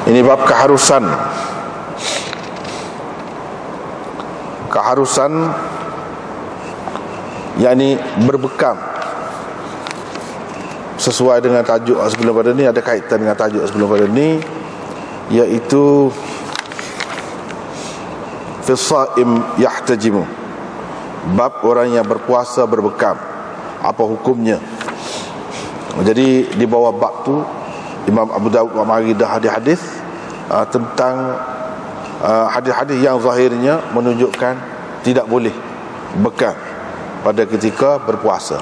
Ini bab keharusan yakni berbekam. Sesuai dengan tajuk sebelum pada ni, ada kaitan dengan tajuk sebelum pada ni, iaitu Fisaim yahtajimu, bab orang yang berpuasa berbekam, apa hukumnya. Jadi di bawah bab tu Imam Abu Daud mari dah hadis-hadis tentang hadis-hadis yang zahirnya menunjukkan tidak boleh bekam pada ketika berpuasa.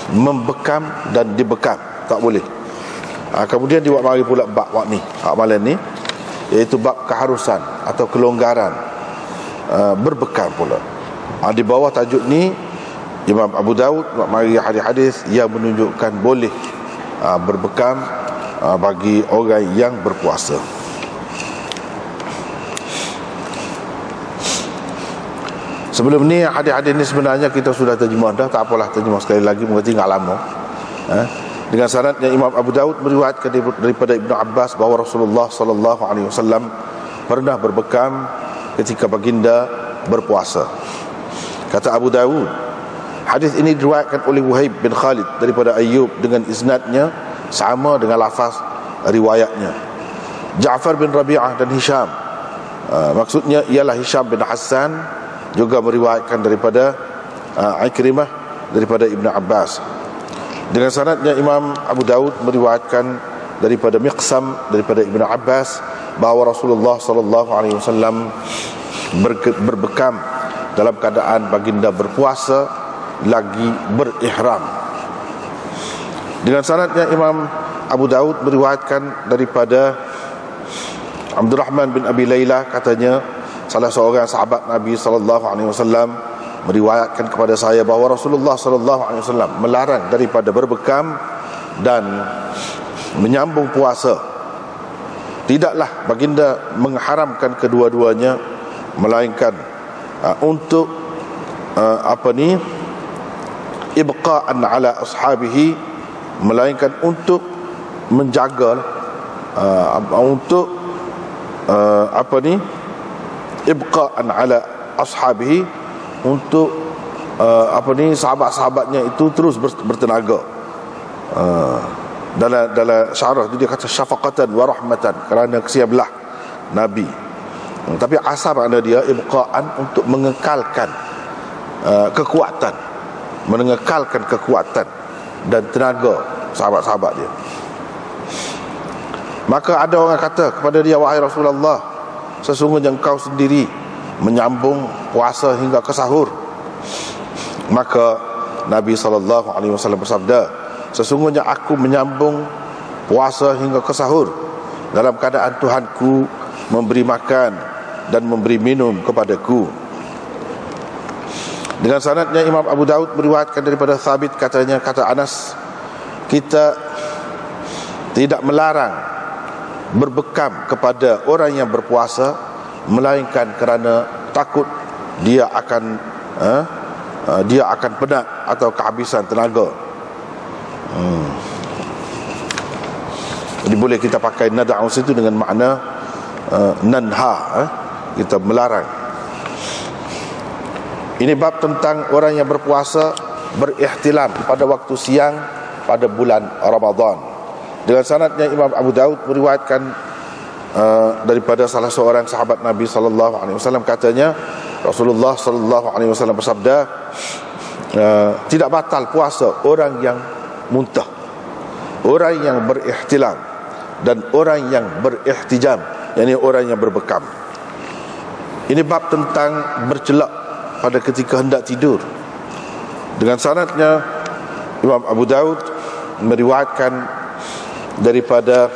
Membekam dan dibekam tak boleh. Kemudian diwak mari pula bab ni, malam ni, iaitu bab keharusan atau kelonggaran berbekam pula. Di bawah tajuk ni Imam Abu Daud mari hadis-hadis yang menunjukkan boleh berbekam bagi orang yang berpuasa. Sebelum ni hadis-hadis ni sebenarnya kita sudah terjemah dah, tak apalah terjemah sekali lagi, mungkin tinggal lama. Dengan sanadnya Imam Abu Daud meriwayatkan daripada Ibnu Abbas bahawa Rasulullah sallallahu alaihi wasallam pernah berbekam ketika baginda berpuasa. Kata Abu Daud, hadis ini diriwayatkan oleh Wuhaib bin Khalid daripada Ayyub dengan isnadnya sama dengan lafaz riwayatnya. Ja'far bin Rabi'ah dan Hisham, maksudnya ialah Hisham bin Hassan, juga meriwayatkan daripada Ikrimah daripada Ibnu Abbas. Dengan sanadnya Imam Abu Daud meriwayatkan daripada Miqsam daripada Ibnu Abbas bahawa Rasulullah sallallahu alaihi wasallam berbekam dalam keadaan baginda berpuasa lagi berihram. Dengan sanadnya Imam Abu Daud meriwayatkan daripada Abdurrahman bin Abi Layla, katanya salah seorang sahabat Nabi sallallahu alaihi wasallam meriwayatkan kepada saya bahawa Rasulullah sallallahu alaihi wasallam melarang daripada berbekam dan menyambung puasa. Tidaklah baginda mengharamkan kedua-duanya, melainkan untuk ibqa'an ala ashabihi, melainkan untuk menjaga ibqa'an ala ashabihi, untuk sahabat-sahabatnya itu terus bertenaga. Dalam syarah dia kata syafaqatan wa rahmatan, kerana kesian belah Nabi. Tapi asal makna dia ibqa'an, untuk mengekalkan kekuatan, mengekalkan kekuatan dan tenaga sahabat-sahabat dia. Maka ada orang kata kepada dia, wahai Rasulullah, sesungguhnya engkau sendiri menyambung puasa hingga ke sahur. Maka Nabi SAW bersabda, sesungguhnya aku menyambung puasa hingga ke sahur dalam keadaan Tuhanku memberi makan dan memberi minum kepadaku. Dengan sanadnya Imam Abu Daud meriwayatkan daripada Thabit, kata Anas, kita tidak melarang berbekam kepada orang yang berpuasa, melainkan kerana takut dia akan penat atau kehabisan tenaga. Jadi boleh kita pakai nad'us itu dengan makna nanha, kita melarang. Ini bab tentang orang yang berpuasa berihtilam pada waktu siang pada bulan Ramadan. Dengan sanadnya Imam Abu Daud meriwayatkan daripada salah seorang sahabat Nabi sallallahu alaihi wasallam, katanya Rasulullah sallallahu alaihi wasallam bersabda, tidak batal puasa orang yang muntah, orang yang berihtilam, dan orang yang berihtijam, yakni orang yang berbekam. Ini bab tentang bercelak pada ketika hendak tidur. Dengan sanadnya Imam Abu Daud meriwayatkan daripada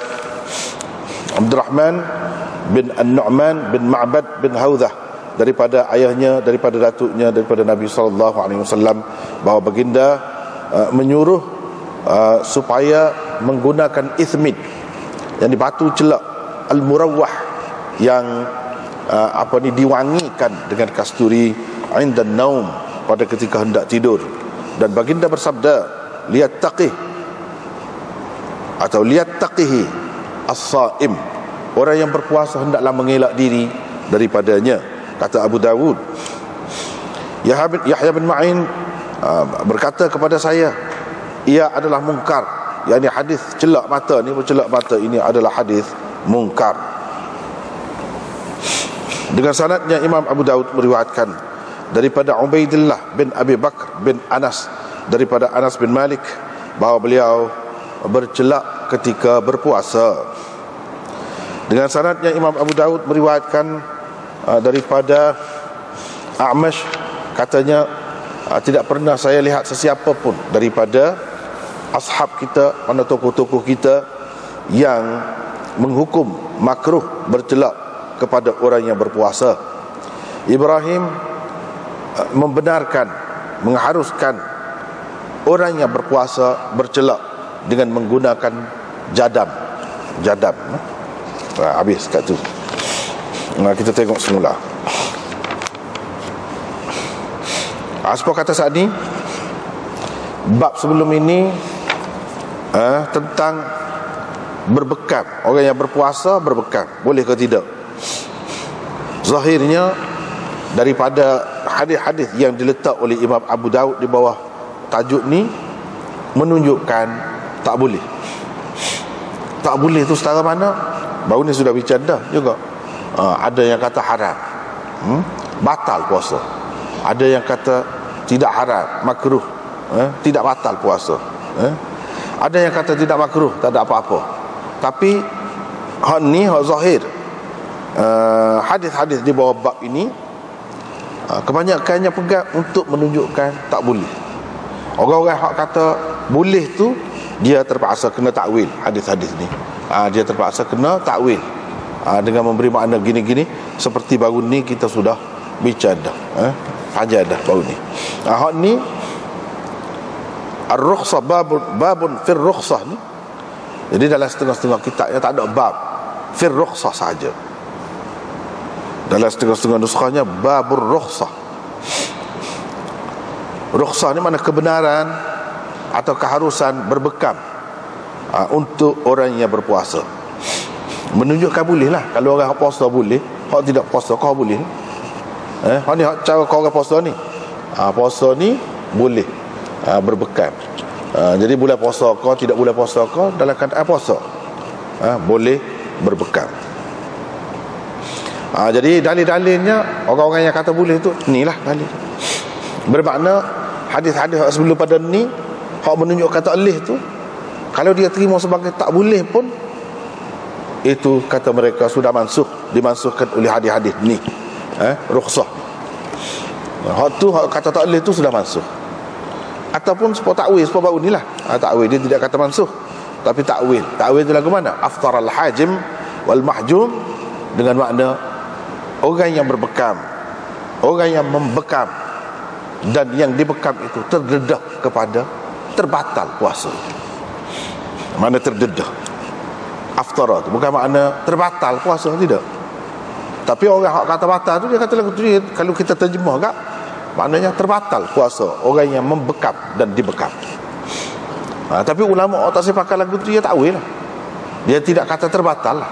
Abdurrahman bin An-Nu'man bin Ma'bad bin Hawzah, daripada ayahnya, daripada datuknya, daripada Nabi SAW, bahawa baginda menyuruh supaya menggunakan ithmid, yang batu celak al-murawwah, yang diwangikan dengan kasturi, indan naum, pada ketika hendak tidur. Dan baginda bersabda, liyattaqih atau liyattaqihi as-saim, orang yang berpuasa hendaklah mengelak diri daripadanya. Kata Abu Dawud, Yahya bin Ma'in berkata kepada saya, ia adalah mungkar, yakni hadis celak mata ni, bercelak mata ini adalah hadis mungkar. Dengan sanadnya Imam Abu Dawud meriwayatkan daripada Ubaidillah bin Abi Bakr bin Anas, daripada Anas bin Malik, bahawa beliau bercelak ketika berpuasa. Dengan sanadnya Imam Abu Dawud meriwayatkan daripada A'mash, katanya tidak pernah saya lihat sesiapa pun daripada ashab kita, mana tokoh-tokoh kita, yang menghukum makruh bercelak kepada orang yang berpuasa. Ibrahim membenarkan, mengharuskan orang yang berpuasa bercelak dengan menggunakan jadam. Habis kat tu. Kita tengok semula. Asbab kata saat ni, bab sebelum ini tentang berbekam. Orang yang berpuasa berbekam, boleh ke tidak? Zahirnya daripada hadis-hadis yang diletak oleh Imam Abu Daud di bawah tajuk ni menunjukkan tak boleh. Tak boleh tu setara mana? Baru ni sudah bicara juga. Ada yang kata haram, batal puasa. Ada yang kata tidak haram, makruh, tidak batal puasa. Ada yang kata tidak makruh, tak ada apa-apa. Tapi hak ni, hak zahir, hadis-hadis di bawah bab ini kebanyakannya pegang untuk menunjukkan tak boleh. Orang-orang hak kata boleh tu, dia terpaksa kena takwil hadis-hadis ni. Dia terpaksa kena takwil dengan memberi makna gini-gini, seperti baru ni kita sudah bicara dah, ajar dah baru ni. Hak ni ar-rukhsah, babun fir rukhsah ni. Jadi dalam setengah-setengah kitab yang tak ada bab fir rukhsah saja. Dalam setengah-setengah nuskahnya babur rukhsah. Rukhsah ni mana kebenaran atau keharusan berbekam untuk orang yang berpuasa. Menunjukkan boleh lah. Kalau orang puasa boleh, hak tidak puasa kau boleh. Hak ni hak cara kau orang puasa ni. Puasa ni boleh berbekam. Jadi boleh puasa kau, tidak boleh puasa kau dalam keadaan puasa, boleh berbekam. Jadi dalil-dalilnya orang-orang yang kata boleh tu, inilah dalil. Bermakna hadis-hadis sebelum pada ni hak menunjukkan tak boleh tu, kalau dia terima sebagai tak boleh pun, itu kata mereka sudah dimansuhkan oleh hadis-hadis ni, rukhsah. Hak tu, hak kata tak boleh tu sudah mansuh. Ataupun sebab takwil, sebab baru ni lah. Takwil dia tidak kata mansuh, tapi takwil itu lagu mana? Aftar al-hajim wal mahjum, dengan makna orang yang berbekam, orang yang membekam dan yang dibekam itu terdedah kepada terbatal puasa. Mana terdedah, aftara tu bukan makna terbatal puasa, tidak. Tapi orang hak kata batal tu, dia kata lagu tu, kalau kita terjemah kak, maknanya terbatal puasa orang yang membekam dan dibekam. Tapi ulama tak sepakat lagu tu, dia takwil lah. Dia tidak kata terbatal lah,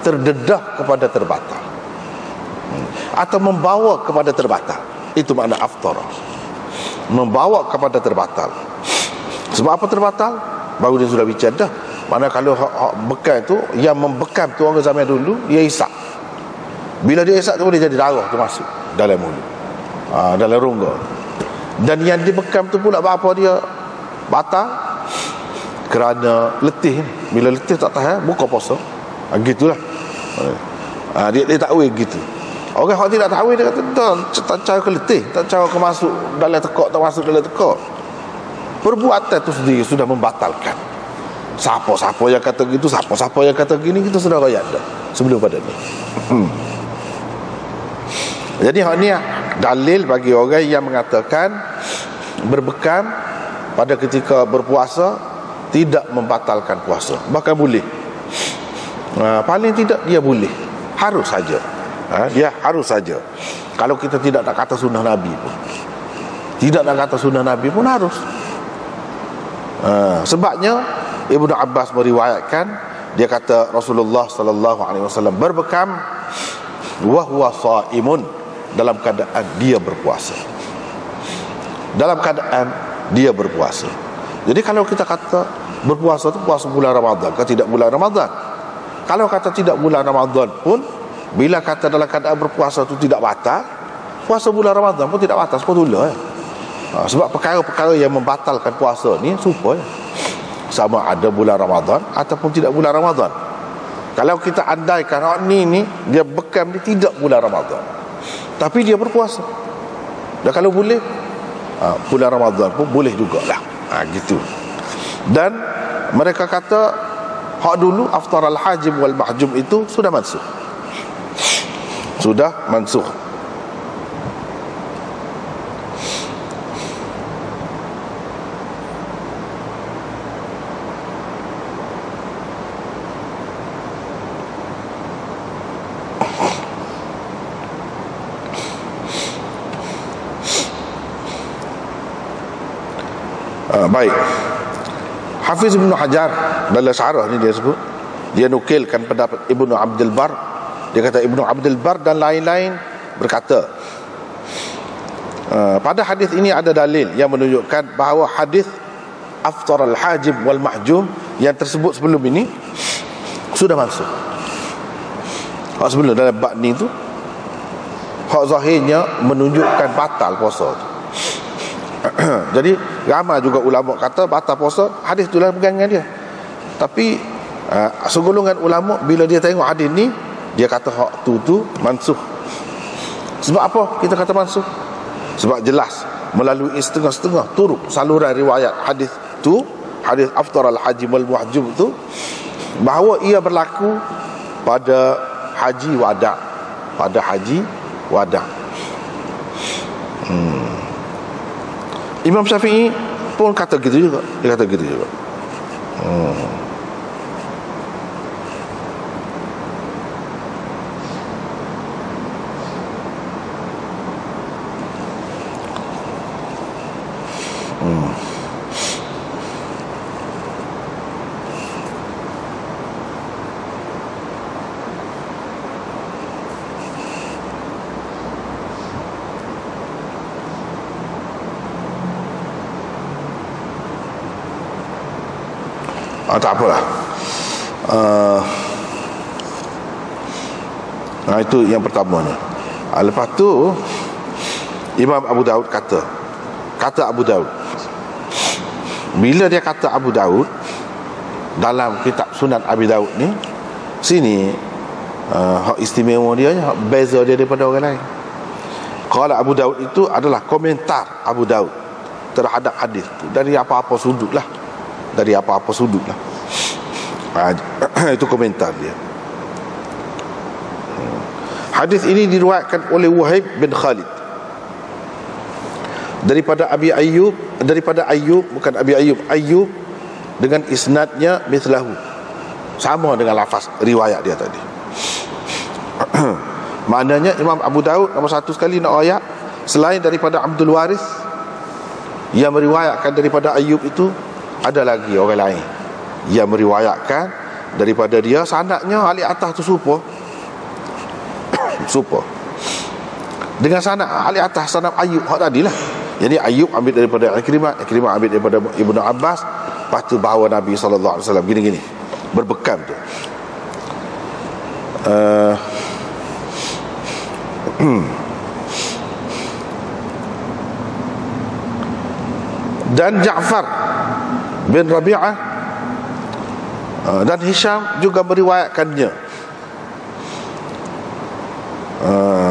terdedah kepada terbatal, atau membawa kepada terbatal. Itu makna aftara, membawa kepada terbatal. Sebab apa terbatal? Baru dia sudah bicara dah. Mana kalau hak bekam tu, yang membekam tu orang zaman dulu, dia isap. Bila dia isap tu boleh jadi darah tu masuk dalam mulut, dalam rongga. Dan yang dibekam tu pula apa dia batal? Kerana letih. Bila letih tak tahan, buka puasa. Gitulah. Dia takwil gitu. Orang hak tidak takwil, dia kata tak cara ke letih, tak cara ke masuk dalam tekak, tak masuk dalam tekak. Perbuatan itu sendiri sudah membatalkan. Siapa-siapa yang kata gitu, siapa-siapa yang kata gini, kita sudah rakyat dah sebelum pada ni. Jadi hak ni dalil bagi orang yang mengatakan berbekam pada ketika berpuasa tidak membatalkan puasa, bahkan boleh. Paling tidak dia boleh, harus saja. Dia harus saja. Kalau kita tidak nak kata sunnah Nabi pun, tidak nak kata sunnah Nabi pun harus. Sebabnya Ibnu Abbas meriwayatkan dia kata Rasulullah sallallahu alaihi wasallam berbekam wa huwa shaimun, dalam keadaan dia berpuasa. Dalam keadaan dia berpuasa. Jadi kalau kita kata berpuasa itu puasa bulan Ramadan, kalau tidak bulan Ramadan. Kalau kata tidak bulan Ramadan pun, bila kata dalam keadaan berpuasa itu tidak batal, puasa bulan Ramadan pun tidak batal, sepatutnya. Sebab perkara-perkara yang membatalkan puasa ni supaya sama ada bulan Ramadan ataupun tidak bulan Ramadan. Kalau kita andaikan orang ni dia bekam, dia tidak bulan Ramadan, tapi dia berpuasa, dan kalau boleh bulan Ramadan pun boleh jugalah. Gitu. Dan mereka kata hak dulu aftar al-hajim wal mahjum itu sudah mansukh. Sudah mansukh. Baik. Hafiz Ibn Hajar dalam syarah ni dia sebut, dia nukilkan pendapat Ibnu Abdul Bar. Dia kata Ibnu Abdul Bar dan lain-lain berkata, pada hadis ini ada dalil yang menunjukkan bahawa hadis aftar al-hajib wal mahjum yang tersebut sebelum ini sudah masuk. Hak sebelum dalam bab ni tu, hak zahirnya menunjukkan batal puasa tu. Jadi ramai juga ulama kata batal puasa, hadis tu lah pegang dengan dia. Tapi segolongan ulama bila dia tengok hadis ni, dia kata hak tu mansukh. Sebab apa kita kata mansukh? Sebab jelas melalui setengah-setengah turuk saluran riwayat hadis tu, hadis aftar al-hajim wal muhjum tu, bahawa ia berlaku pada haji wada', pada haji wada'. Imam Syafi'i pun kata gitu juga. Dia kata gitu juga. Tak apalah. Itu yang pertamanya. Lepas tu Imam Abu Daud kata Abu Daud, bila dia kata Abu Daud dalam kitab Sunan Abi Daud ni, sini hak istimewa dia, hak beza dia daripada orang lain. Kalau Abu Daud itu adalah komentar Abu Daud terhadap hadis tu dari apa-apa sudut lah. Dari apa-apa sudut lah. Itu komentar dia. Hadis ini diriwayatkan oleh Wahib bin Khalid daripada Ayyub, bukan Abi Ayyub dengan isnadnya mithlahu, sama dengan lafaz riwayat dia tadi. Maknanya Imam Abu Daud nombor satu sekali nak ayat, selain daripada Abdul Waris yang meriwayatkan daripada Ayyub itu, ada lagi orang lain yang meriwayatkan daripada dia, sanadnya ahli atas tu serupa dengan sanad ahli atas, sanad Ayyub hak tadilah. Jadi Ayyub ambil daripada Ikrimah ambil daripada Ibnu Abbas, lepas tu bahawa Nabi sallallahu alaihi wasallam gini-gini berbekam tu. Dan Ja'far bin Rabi'ah dan Hisham juga meriwayatkannya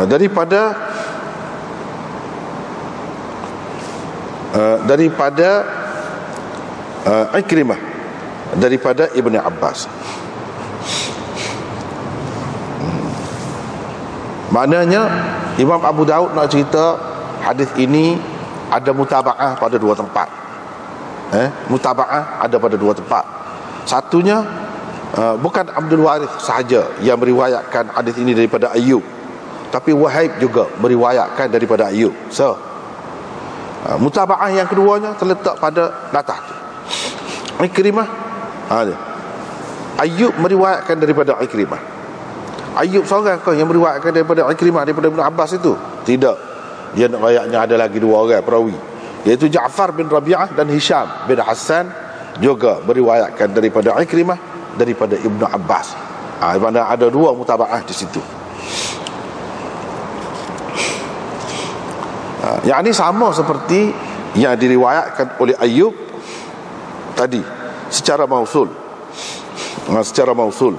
daripada Ikrimah daripada Ibnu Abbas. Maknanya Imam Abu Daud nak cerita hadis ini ada mutaba'ah pada dua tempat. Mutaba'ah ada pada dua tempat. Satunya bukan Abdul Waris sahaja yang meriwayatkan hadis ini daripada Ayyub, tapi Wahib juga meriwayatkan daripada Ayyub. So mutaba'ah yang keduanya terletak pada atas tu. Ikrimah Ayyub meriwayatkan daripada Ikrimah. Ayyub seorang kau yang meriwayatkan daripada Ikrimah daripada Ibn Abbas itu? Tidak. Dia nak riwayatnya ada lagi dua orang perawi, iaitu Ja'far bin Rabi'ah dan Hisham bin Hassan, juga meriwayatkan daripada Ikrimah daripada Ibn Abbas. Mana ada dua mutaba'ah di situ. Yang ini sama seperti yang diriwayatkan oleh Ayyub tadi secara mausul. Secara mausul.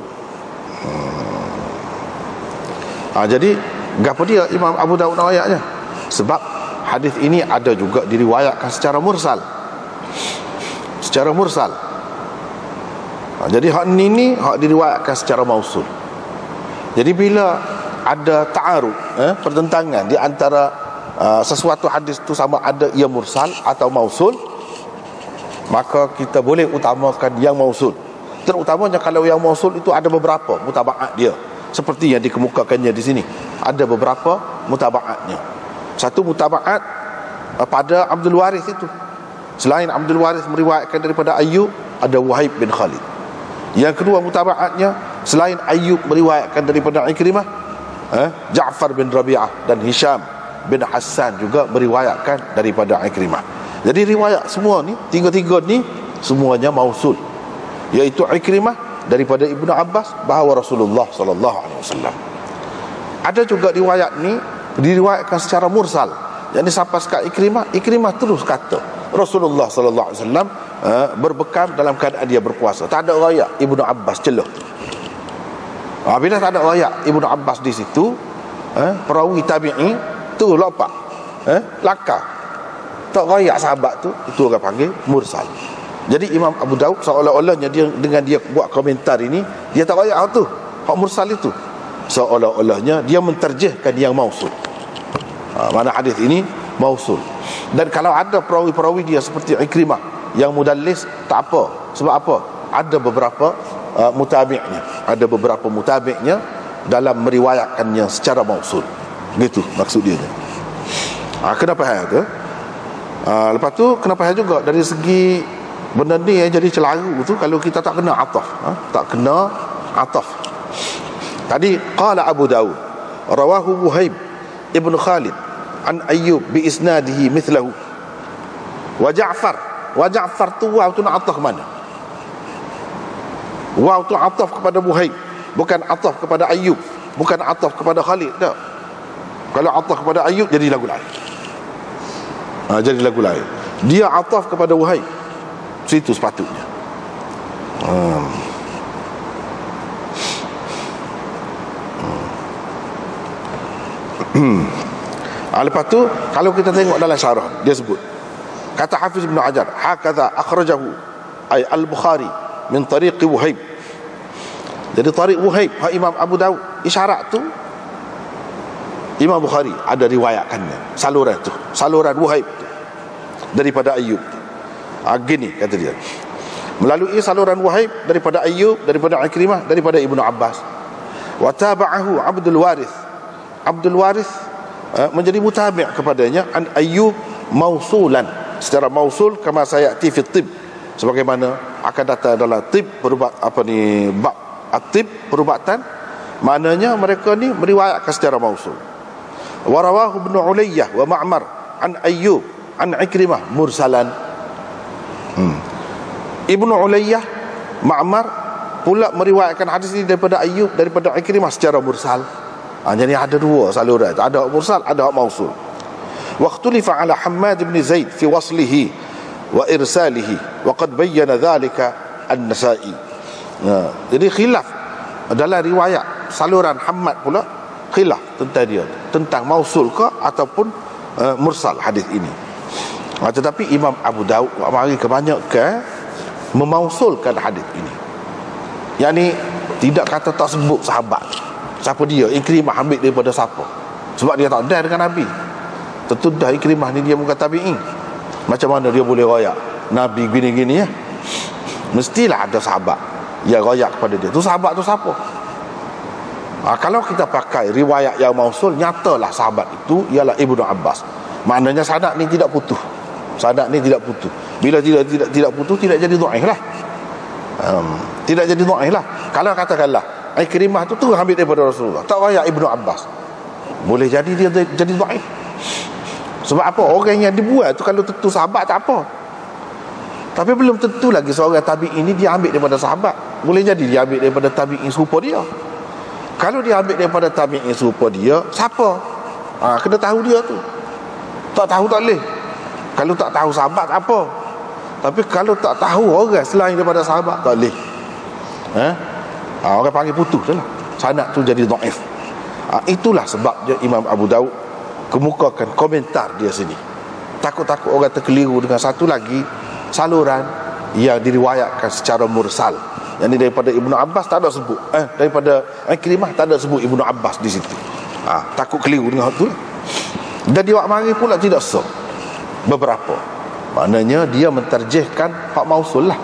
Jadi gapo dia Imam Abu Daud riwayatnya? Sebab hadis ini ada juga diriwayatkan secara mursal. Secara mursal. Jadi hak ini hak diriwayatkan secara mausul. Jadi bila ada ta'arud, pertentangan di antara sesuatu hadis itu sama ada ia mursal atau mausul, maka kita boleh utamakan yang mausul. Terutamanya kalau yang mausul itu ada beberapa mutaba'at dia, seperti yang dikemukakannya di sini. Ada beberapa mutaba'atnya. Satu mutaba'at pada Abdul Warith itu. Selain Abdul Warith meriwayatkan daripada Ayyub, ada Wahib bin Khalid. Yang kedua mutaba'atnya, selain Ayyub meriwayatkan daripada Ikrimah, Ja'far bin Rabi'ah dan Hisham bin Hassan juga meriwayatkan daripada Ikrimah. Jadi riwayat semua ni, tiga-tiga ni semuanya mausul, iaitu Ikrimah daripada Ibnu Abbas bahawa Rasulullah sallallahu alaihi wasallam. Ada juga riwayat ni diriwayatkan secara mursal, yakni sampai sekat Ikrimah terus kata Rasulullah sallallahu alaihi wasallam berbekam dalam keadaan dia berpuasa. Tak ada riwayat Ibnu Abbas celah. Bila tak ada riwayat Ibnu Abbas di situ, perawi tabi'i tu lopak, laka, tak riwayat sahabat tu, itu orang panggil mursal. Jadi Imam Abu Daud seolah-olahnya dia dengan dia buat komentar ini, dia tak riwayat tu, hak mursal itu. Seolah-olahnya dia menterjihkan yang mausul. Mana hadis ini mausul. Dan kalau ada perawi-perawi dia seperti Ikrimah yang mudallis, tak apa. Sebab apa? Ada beberapa mutabi'nya. Ada beberapa mutabi'nya dalam meriwayatkannya secara mausul. Gitu maksud dia. Kenapa hal tu? Lepas tu kenapa hal juga dari segi benda ni yang jadi celaru tu, kalau kita tak kena ataf, tak kena ataf. Tadi qala Abu Daud rawahu Wahib ibn Khalid an Ayyub bi isnadihi mithlahu wa Ja'far tu waw tu nak ataf ke mana? Waw tu ataf kepada Wahib, bukan ataf kepada Ayyub, bukan ataf kepada Khalid, tak. Kalau ataf kepada Ayyub jadi lagu lain. Jadi lagu lain. Dia ataf kepada Wahib, situ sepatutnya. Lepas tu kalau kita tengok dalam syarah, dia sebut, kata Hafiz Ibn Hajar, hakadha akhrajahu ay al-Bukhari min tariq Wahib. Jadi tariq Wahib Imam Abu Daud, isyarat tu Imam Bukhari ada riwayatkannya, saluran tu, saluran Wahib tu, daripada Ayyub. Gini kata dia, melalui saluran Wahib daripada Ayyub, daripada Ikrimah, daripada Ibnu Abbas. Wa taba'ahu Abdul Warith. Abdul Warith menjadi mutabi' kepadanya an Ayyub mausulan, secara mausul, kama sayati fi tib, sebagaimana akan datang dalam tib, bab at-tib, perubatan. Maknanya mereka ni meriwayatkan secara mausul. Wa rawahu Ibnu Ulayyah wa Ma'mar an Ayyub an Ikrimah mursalan. Ibnu Ulayyah, Ma'mar pula meriwayatkan hadis ini daripada Ayyub, daripada Ikrimah secara mursal. Jadi ada dua saluran, ada mursal, ada mausul. Wa ikhtulifa ala Hammad bin Zaid fi waslihi wa irsalihi wa qad bayyana dhalika An-Nasa'i. Jadi khilaf dalam riwayat saluran Hammad pula, khilaf tentang dia, tentang mausul ke ataupun mursal hadis ini. Tetapi Imam Abu Daud mari kebanyakan memausulkan hadis ini. Yani tidak kata tak sebut sahabat. Siapa dia? Ikrimah ambil daripada siapa? Sebab dia tak ada dengan Nabi. Tentu dah Ikrimah ni dia bukan tabi'in. Macam mana dia boleh royak Nabi gini-gini ya? Mestilah ada sahabat yang royak kepada dia. Tu sahabat tu siapa? Kalau kita pakai riwayat yang mausul, nyatalah sahabat itu ialah Ibnu Abbas. Maknanya sanad ni tidak putus. Sanad ni tidak putus. Bila tidak putus, tidak jadi dhaif lah. Tidak jadi dhaif lah. Kalau katakanlah Ikrimah tu ambil daripada Rasulullah, tak payah Ibnu Abbas, boleh jadi dia jadi dhaif. Sebab apa? Orang yang dibuat tu kalau tentu sahabat tak apa, tapi belum tentu lagi seorang tabi'in ini dia ambil daripada sahabat. Boleh jadi dia ambil daripada tabi'in serupa dia. Kalau dia ambil daripada tabi'in serupa dia, siapa? Kena tahu dia tu. Tak tahu tak boleh. Kalau tak tahu sahabat tak apa, tapi kalau tak tahu orang selain daripada sahabat tak boleh. Orang panggil putus je lah, sanad tu jadi dhaif. Itulah sebabnya Imam Abu Daud kemukakan komentar dia sini. Takut-takut orang terkeliru dengan satu lagi saluran yang diriwayatkan secara mursal. Yang ini daripada Ibnu Abbas tak ada sebut, daripada Ikrimah tak ada sebut Ibnu Abbas di situ. Takut keliru dengan hal tu. Dan dia wak mari pula tidak sah beberapa. Maknanya dia menterjihkan hak mausul lah.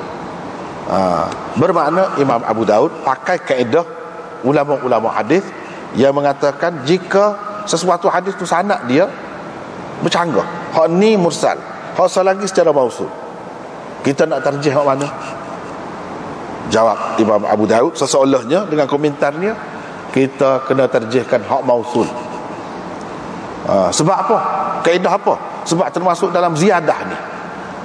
Bermakna Imam Abu Daud pakai kaedah ulama-ulama hadis yang mengatakan jika sesuatu hadis tu sanad dia bercanggah, hak ni mursal, hak lagi secara mausul, kita nak terjih hak mana? Jawab Imam Abu Daud seseolahnya dengan komentarnya, kita kena terjihkan hak mausul. Sebab apa? Kaedah apa? Sebab termasuk dalam ziyadah ni,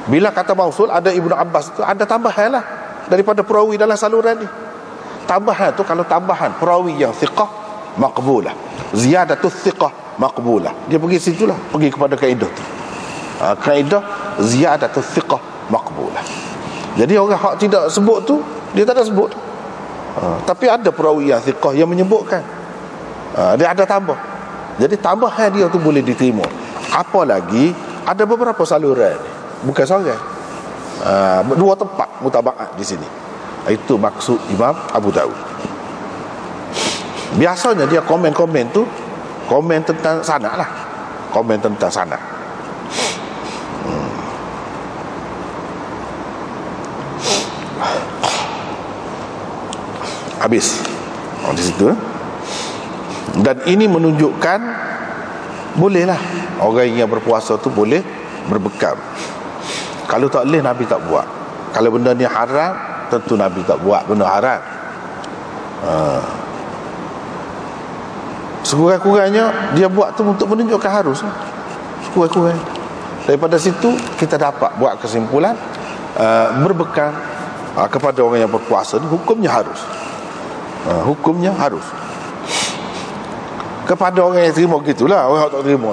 bila kata mausul ada Ibnu Abbas tu ada tambahan lah daripada perawi dalam saluran ni. Tambahan tu kalau tambahan perawi yang thiqah maqbulah, ziyadatul thiqah maqbulah, dia pergi situlah, pergi kepada kaedah tu. Kaedah ziyadatul thiqah maqbulah. Jadi orang hak tidak sebut tu dia tak ada sebut. Tapi ada perawi yang thiqah yang menyebutkan, dia ada tambah. Jadi tambahan dia tu boleh diterima. Apalagi ada beberapa saluran, bukan seorang, dua tempat mutabaat di sini. Itu maksud Imam Abu Daud. Biasanya dia komen-komen tu komen tentang sanad lah, komen tentang sanad. Habis di situ. Dan ini menunjukkan bolehlah orang yang berpuasa tu boleh berbekam. Kalau tak boleh Nabi tak buat. Kalau benda ni haram, tentu Nabi tak buat benda haram. Sekurang-kurangnya dia buat tu untuk menunjukkan harus. Sekurang-kurangnya. Daripada situ kita dapat buat kesimpulan, berbekam kepada orang yang berpuasa ni hukumnya harus. Hukumnya harus. Kepada orang yang terima gitulah, orang yang tak terima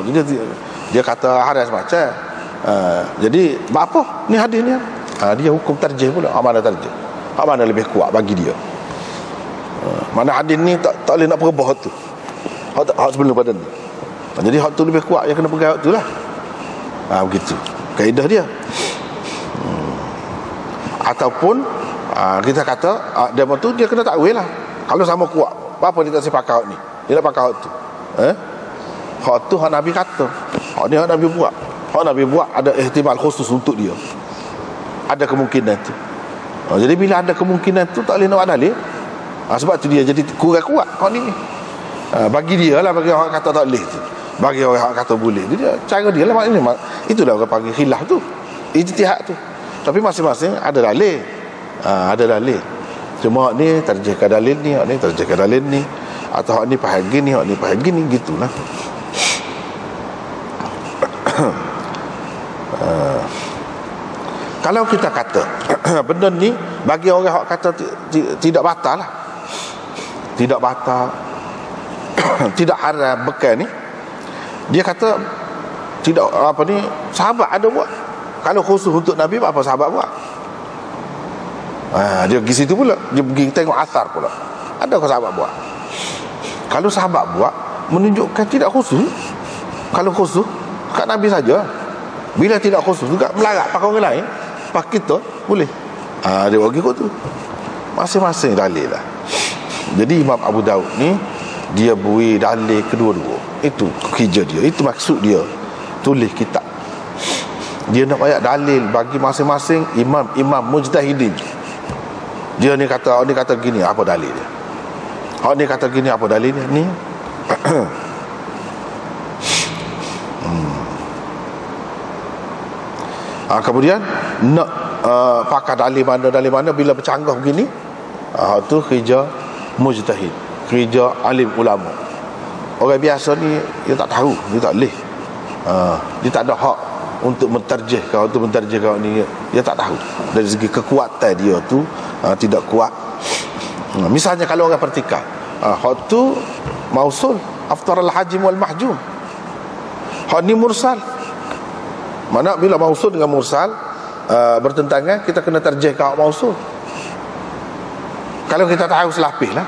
dia kata haram semacam. Jadi apa ni hadis ni? Dia hukum tarjih pula. Mana tarjih? Mana lebih kuat bagi dia? Mana hadis ni tak boleh nak perebah tu. Hak sebelum pada ni. Jadi hak tu lebih kuat, yang kena pegang hak tu lah. Begitu kaedah dia. Ataupun kita kata dia tu dia kena takwil lah. Kalau sama kuat, apa dia tak pakai hak ni? Dia nak pakai hak tu. Hak tu hak Nabi kata. Hak ni hak Nabi buat. Hak Nabi buat ada ihtimal khusus untuk dia. Ada kemungkinan tu. Jadi bila ada kemungkinan tu tak boleh nak dalil. Sebab tu dia jadi kurang kuat hak ni. Bagi dia lah, bagi orang kata tak boleh tu. Bagi orang kata boleh. Dia cara dia lah maknanya. Itulah orang panggil khilaf tu. Ijtihad tu. Tapi masing-masing ada dalil. Ada dalil. Cuma hak ni terjehkan dalil ni, hak ni terjehkan dalil ni, atau hak ni faham gini, hak ni faham gini, gitulah. Kalau kita kata benda ni bagi orang hak kata tidak batal lah, tidak batal, tidak haram bekal ni, dia kata tidak apa ni, sahabat ada buat. Kalau khusus untuk Nabi, apa sahabat buat? Dia pergi situ pula, dia pergi tengok asar pula. Ada ke sahabat buat? Kalau sahabat buat menunjukkan tidak khusus. Kalau khusus kat Nabi saja. Bila tidak khusus juga melarat pakai orang lain, pakai kita boleh. Dia bagi kot tu. Masing-masing dalil lah. Jadi Imam Abu Daud ni dia beri dalil kedua-dua. Itu kerja dia, itu maksud dia tulis kitab. Dia nak banyak dalil bagi masing-masing imam mujtahidin. Dia ni kata, ni kata gini, apa dalil dia? Ni kata gini, apa dalil dia? Ni kemudian nak pakar dalil mana bila bercanggah begini, tu kerja mujtahid, kerja alim ulama. Orang biasa ni dia tak tahu, dia tak boleh, dia tak ada hak untuk mentarjih kau, untuk mentarjih kau ni, dia tak tahu. Dari segi kekuatan dia tu tidak kuat. Misalnya kalau orang pertikaian, hak tu mausul, aftar al-hajim wal mahjum. Hak ni mursal. Mana bila mausul dengan mursal bertentangan, kita kena tarjih ke hak mausul. Kalau kita tahu selapis lah.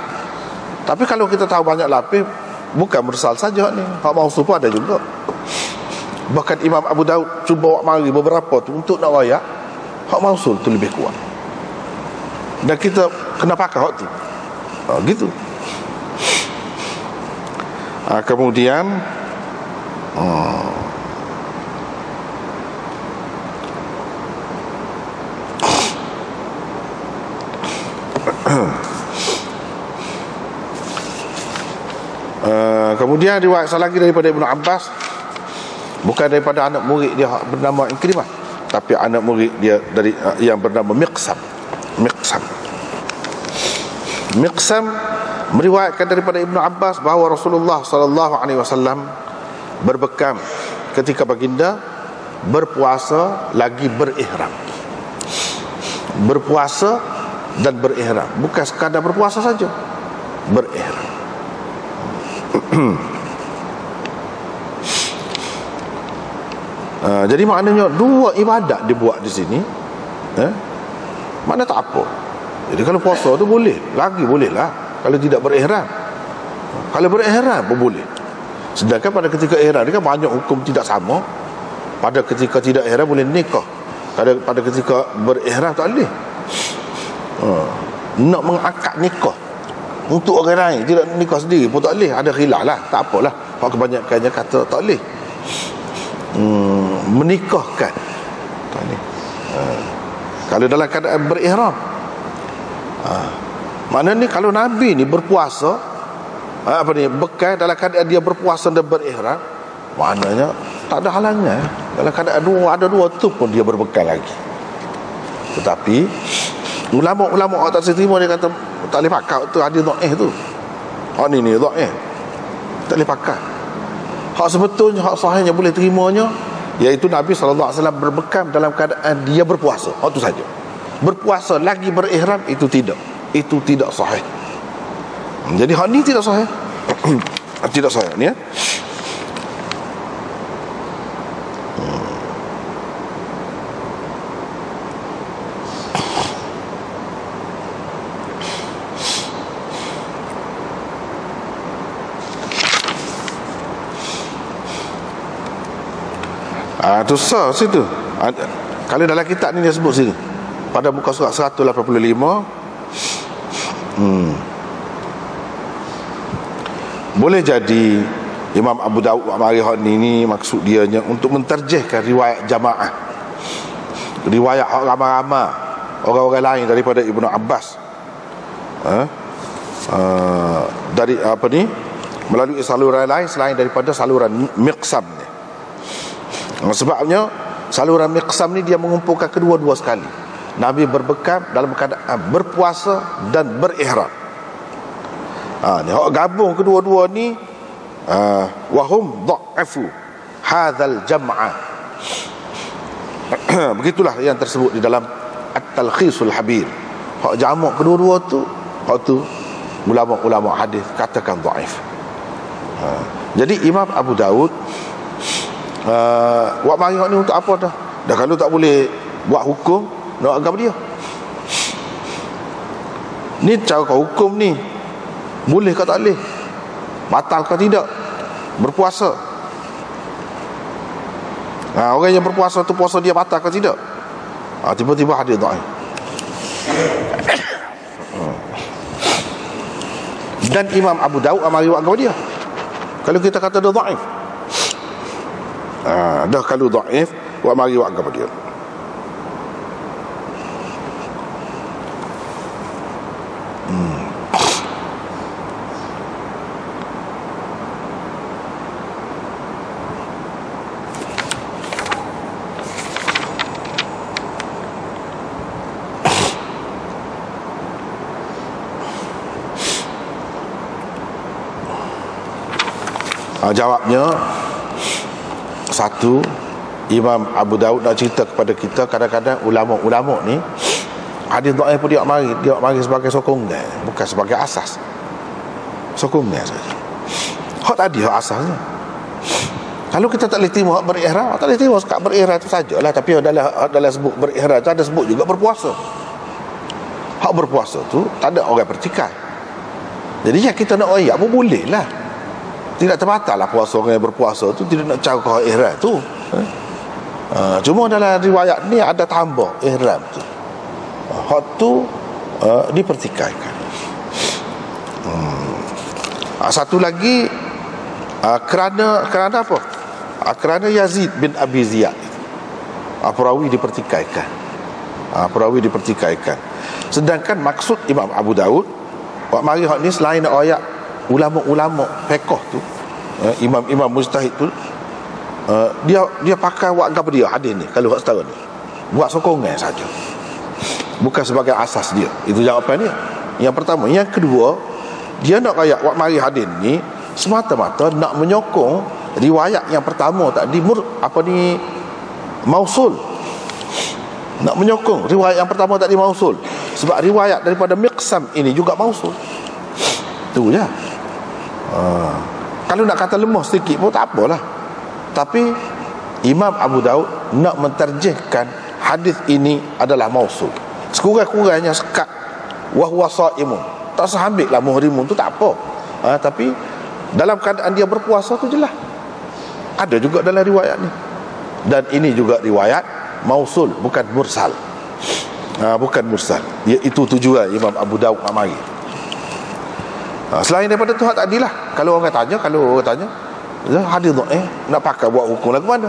Tapi kalau kita tahu banyak lapis, bukan mursal saja ni, hak mausul pun ada juga. Bahkan Imam Abu Daud cuba buat mari beberapa tu untuk nak wayak hak mausul tu lebih kuat, dan kita kena pakai hak tu. Gitu. Kemudian kemudian riwayat lagi daripada Ibnu Abbas, bukan daripada anak murid dia bernama Ikrimah, tapi anak murid dia dari yang bernama Miqsam meriwayatkan daripada Ibnu Abbas bahawa Rasulullah sallallahu alaihi wasallam berbekam ketika baginda berpuasa lagi berihram. Berpuasa dan berihram, bukan sekadar berpuasa saja, berihram. Jadi maknanya dua ibadat dibuat di sini, mana tak apa. Jadi kalau puasa tu boleh, lagi boleh lah kalau tidak berihram. Kalau berihram pun boleh. Sedangkan pada ketika ihram ni kan banyak hukum tidak sama. Pada ketika tidak ihram boleh nikah, pada ketika berihram tak boleh. Nak mengakad nikah untuk orang lain, tidak nikah sendiri pun tak boleh. Ada khilaf lah, tak apalah. Hak kebanyakannya kata tak boleh. Menikahkan tak boleh. Kalau dalam keadaan berihram, mana ni kalau Nabi ni berpuasa, bekal dalam keadaan dia berpuasa dan berihram, maknanya tak ada halangan. Dalam keadaan ada dua tu pun dia berbekal lagi. Tetapi ulama-ulama tak terima, dia kata tak boleh pakai tu hadis dhaif tu. Ni dhaif, tak boleh pakai. Hak sebetulnya, hak sahihnya boleh terimanya, iaitu Nabi SAW berbekam dalam keadaan dia berpuasa. Hak tu saja. Berpuasa lagi berihram, itu tidak sahih. Jadi hak ni tidak sahih. Tidak sahih ni, ya. Tu sah situ. Kalau dalam kitab ni dia sebut sini pada muka surat 185, boleh jadi Imam Abu Daud mari hak ni maksud dia untuk menterjihkan riwayat jamaah, riwayat ramai-ramai orang-orang lain daripada Ibnu Abbas, dari melalui saluran lain selain daripada saluran Miqsam ni. Sebabnya saluran Miqsam ni dia mengumpulkan kedua-dua sekali. Nabi berbekam dalam keadaan berpuasa dan berihram. Ni hak gabung kedua-dua ni, wahum dha'afu hadzal jam'a. Begitulah yang tersebut di dalam At-Talkhisul Habir. Hak jamak kedua-dua tu, hak tu ulama-ulama hadis katakan dhaif. Jadi Imam Abu Daud buat mari ni untuk apa dah? Dah kalau tak boleh buat hukum, nak agama dia. Ni cara hukum ni, boleh ke tak boleh? Batal ke tidak? Berpuasa. Orang yang berpuasa tu puasa dia batal ke tidak? Tiba-tiba hadis dhaif. Dan Imam Abu Daud mari buat agama dia. Kalau kita kata dia dhaif, dah kalau dhaif, buat mari buat agama dia. Jawabnya, satu, Imam Abu Daud nak cerita kepada kita, kadang-kadang ulama-ulama ni hadis dhaif pun dia mari sebagai sokongan, bukan sebagai asas. Sokongan saja. Hak tadi hak asasnya. Kalau kita tak boleh terima hak berihram, tak boleh terima sekat berihram tu sajalah. Tapi dalam sebut berihram tu ada sebut juga berpuasa. Hak berpuasa tu tak ada orang pertikai. Jadi yang kita nak ayat pun boleh lah. Tidak terbatal lah puasa orang yang berpuasa tu, tidak nak cara ihram tu. Cuma dalam riwayat ni ada tambah ihram tu. Hak tu dipertikaikan. Satu lagi, kerana apa? Kerana Yazid bin Abi Ziyad, perawi dipertikaikan. Perawi dipertikaikan. Sedangkan maksud Imam Abu Daud, mari hak ni selain ayat ulama-ulama fiqh tu, imam-imam mujtahid tu, dia pakai buat apa dia hadis ni, kalau hak setara ni buat sokongan saja, bukan sebagai asas dia. Itu jawapan dia yang pertama. Yang kedua, dia nak ayat buat mari hadis ni semata-mata nak menyokong riwayat yang pertama tadi, mausul. Nak menyokong riwayat yang pertama tadi mausul, sebab riwayat daripada Miqsam ini juga mausul. Tu je. Kalau nak kata lemah sedikit pun tak apalah. Tapi Imam Abu Daud nak menterjihkan hadis ini adalah mausul. Sekurang-kurangnya sekat wa huwa shaimun, tak sehambil lah muhrimun tu tak apa. Tapi dalam keadaan dia berpuasa tu jelas. Ada juga dalam riwayat ni. Dan ini juga riwayat mausul, bukan mursal. Bukan mursal. Itu tujuan Imam Abu Daud mari. Selain daripada tu hak tadilah, kalau orang tanya hadis dhaif nak pakai buat hukum lagu mana?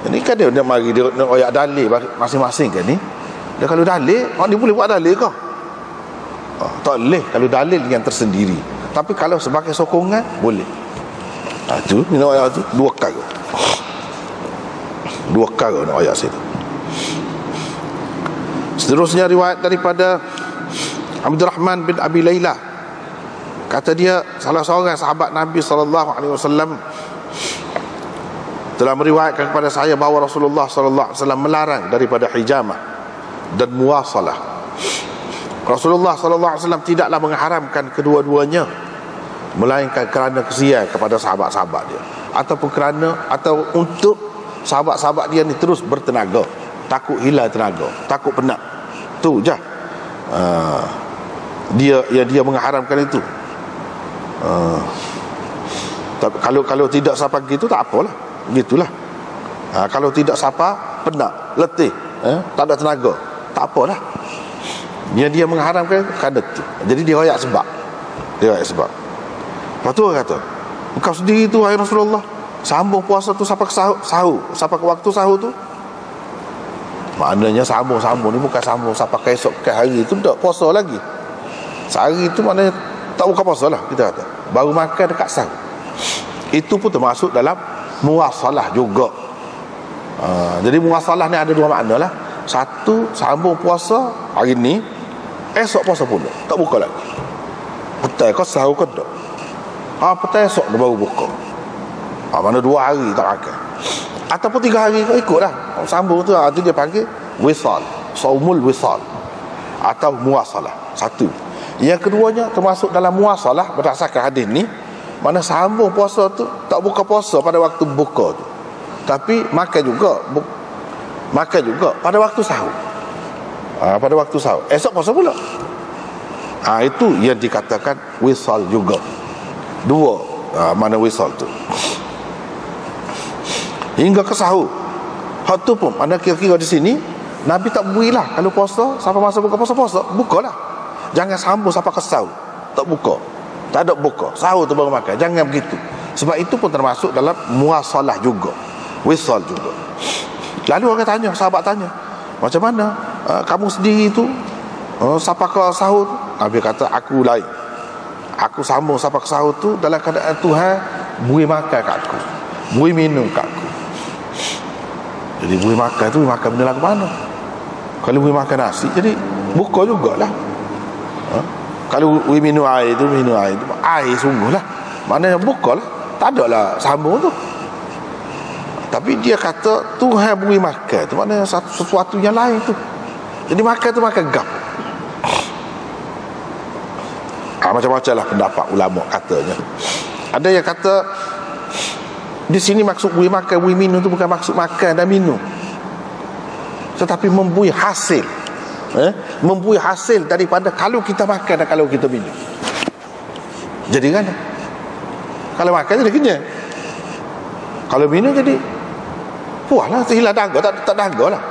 Ini kan dia mari dia nak ayat dalil masing-masing kan ni. Dia kalau dalil, hak ni boleh buat dalil ke? Tak boleh kalau dalil yang tersendiri. Tapi kalau sebagai sokongan boleh. Tu ni ayat tu dua kali nak ayat situ. Seterusnya riwayat daripada Abdurrahman bin Abi Layla, kata dia salah seorang sahabat Nabi SAW telah meriwayatkan kepada saya bahawa Rasulullah SAW melarang daripada hijamah dan muwasalah. Rasulullah SAW tidaklah mengharamkan kedua-duanya, melainkan kerana kesian kepada sahabat-sahabat dia, atau untuk sahabat-sahabat dia ni terus bertenaga, takut hilang tenaga, takut penat. Tu je. Dia mengharamkan itu. Tapi kalau tidak sampai gitu tak apalah, gitulah. Kalau tidak sampai penat, letih, tak ada tenaga, tak apalah. Dia mengharamkan kerana tu. Jadi dia royak sebab. Lepas tu orang kata, engkau sendiri tu wahai Rasulullah sambung puasa tu sampai ke sahur, sampai ke waktu sahur tu. Maknanya sambung ni bukan sambung sampai ke esok ke hari tu tak puasa lagi. Sehari tu maknanya tak buka puasa lah, kita kata baru makan dekat sahur. Itu pun termasuk dalam muwasalah juga. Jadi muwasalah ni ada dua makna lah. Satu, sambung puasa hari ni, esok puasa pula, tak buka lagi. Petang kau sahur kau tak, petang esok dia baru buka. Mana 2 hari tak makan, ataupun 3 hari kau ikutlah sambung tu. Itu dia panggil wisal, saumul wisal atau muwasalah. Satu. Yang keduanya termasuk dalam muwasalah berdasarkan hadis ni, mana sambung puasa tu tak buka puasa pada waktu buka tu, tapi makan juga pada waktu sahur. Pada waktu sahur, esok puasa pula. Itu yang dikatakan wisal juga. Dua mana wisal tu hingga ke sahur. Hak tu pun mana kira-kira di sini Nabi tak berilah kalau puasa sampai masa buka puasa, bukalah. Jangan sambung sampai ke sahur, tak buka, tak ada buka, sahur tu baru makan. Jangan begitu. Sebab itu pun termasuk dalam muwasalah juga, wisal juga. Lalu orang tanya, sahabat tanya, macam mana kamu sendiri tu sampai ke sahur tu? Nabi kata, aku lain. Aku sambung sampai ke sahur tu dalam keadaan Tuhan beri makan kat aku, beri minum kat aku. Jadi beri makan tu, makan benda lagu mana? Kalau beri makan nasi, jadi buka jugalah. Kalau beri minum air tu, air sungguh lah, maknanya buka lah. tak ada lah sambung tu. Tapi dia kata Tuhan beri makan tu maknanya sesuatu yang lain tu. Jadi makan tu makan gap. Macam-macam lah pendapat ulama katanya. Ada yang kata di sini maksud beri makan, beri minum tu bukan maksud makan dan minum, tetapi memberi hasil. Memberi hasil daripada kalau kita makan dan kalau kita minum. Jadi kan, kalau makan jadi kenyang, kalau minum jadi puas lah, hilang dahaga, tak dahaga lah.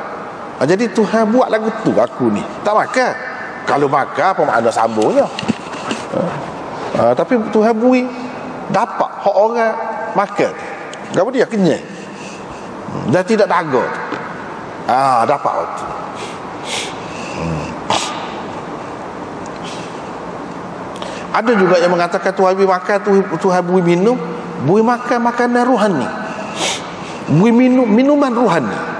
Jadi Tuhan buat lagu tu aku ni tak makan. Kalau makan apa makna sambungnya? Tapi Tuhan beri dapat hak orang makan, kenapa dia kenyang dan tidak dahaga. Dapat waktu. Ada juga yang mengatakan Tuhan beri makan, Tuhan beri minum, beri makan makanan rohani, beri minum minuman rohani.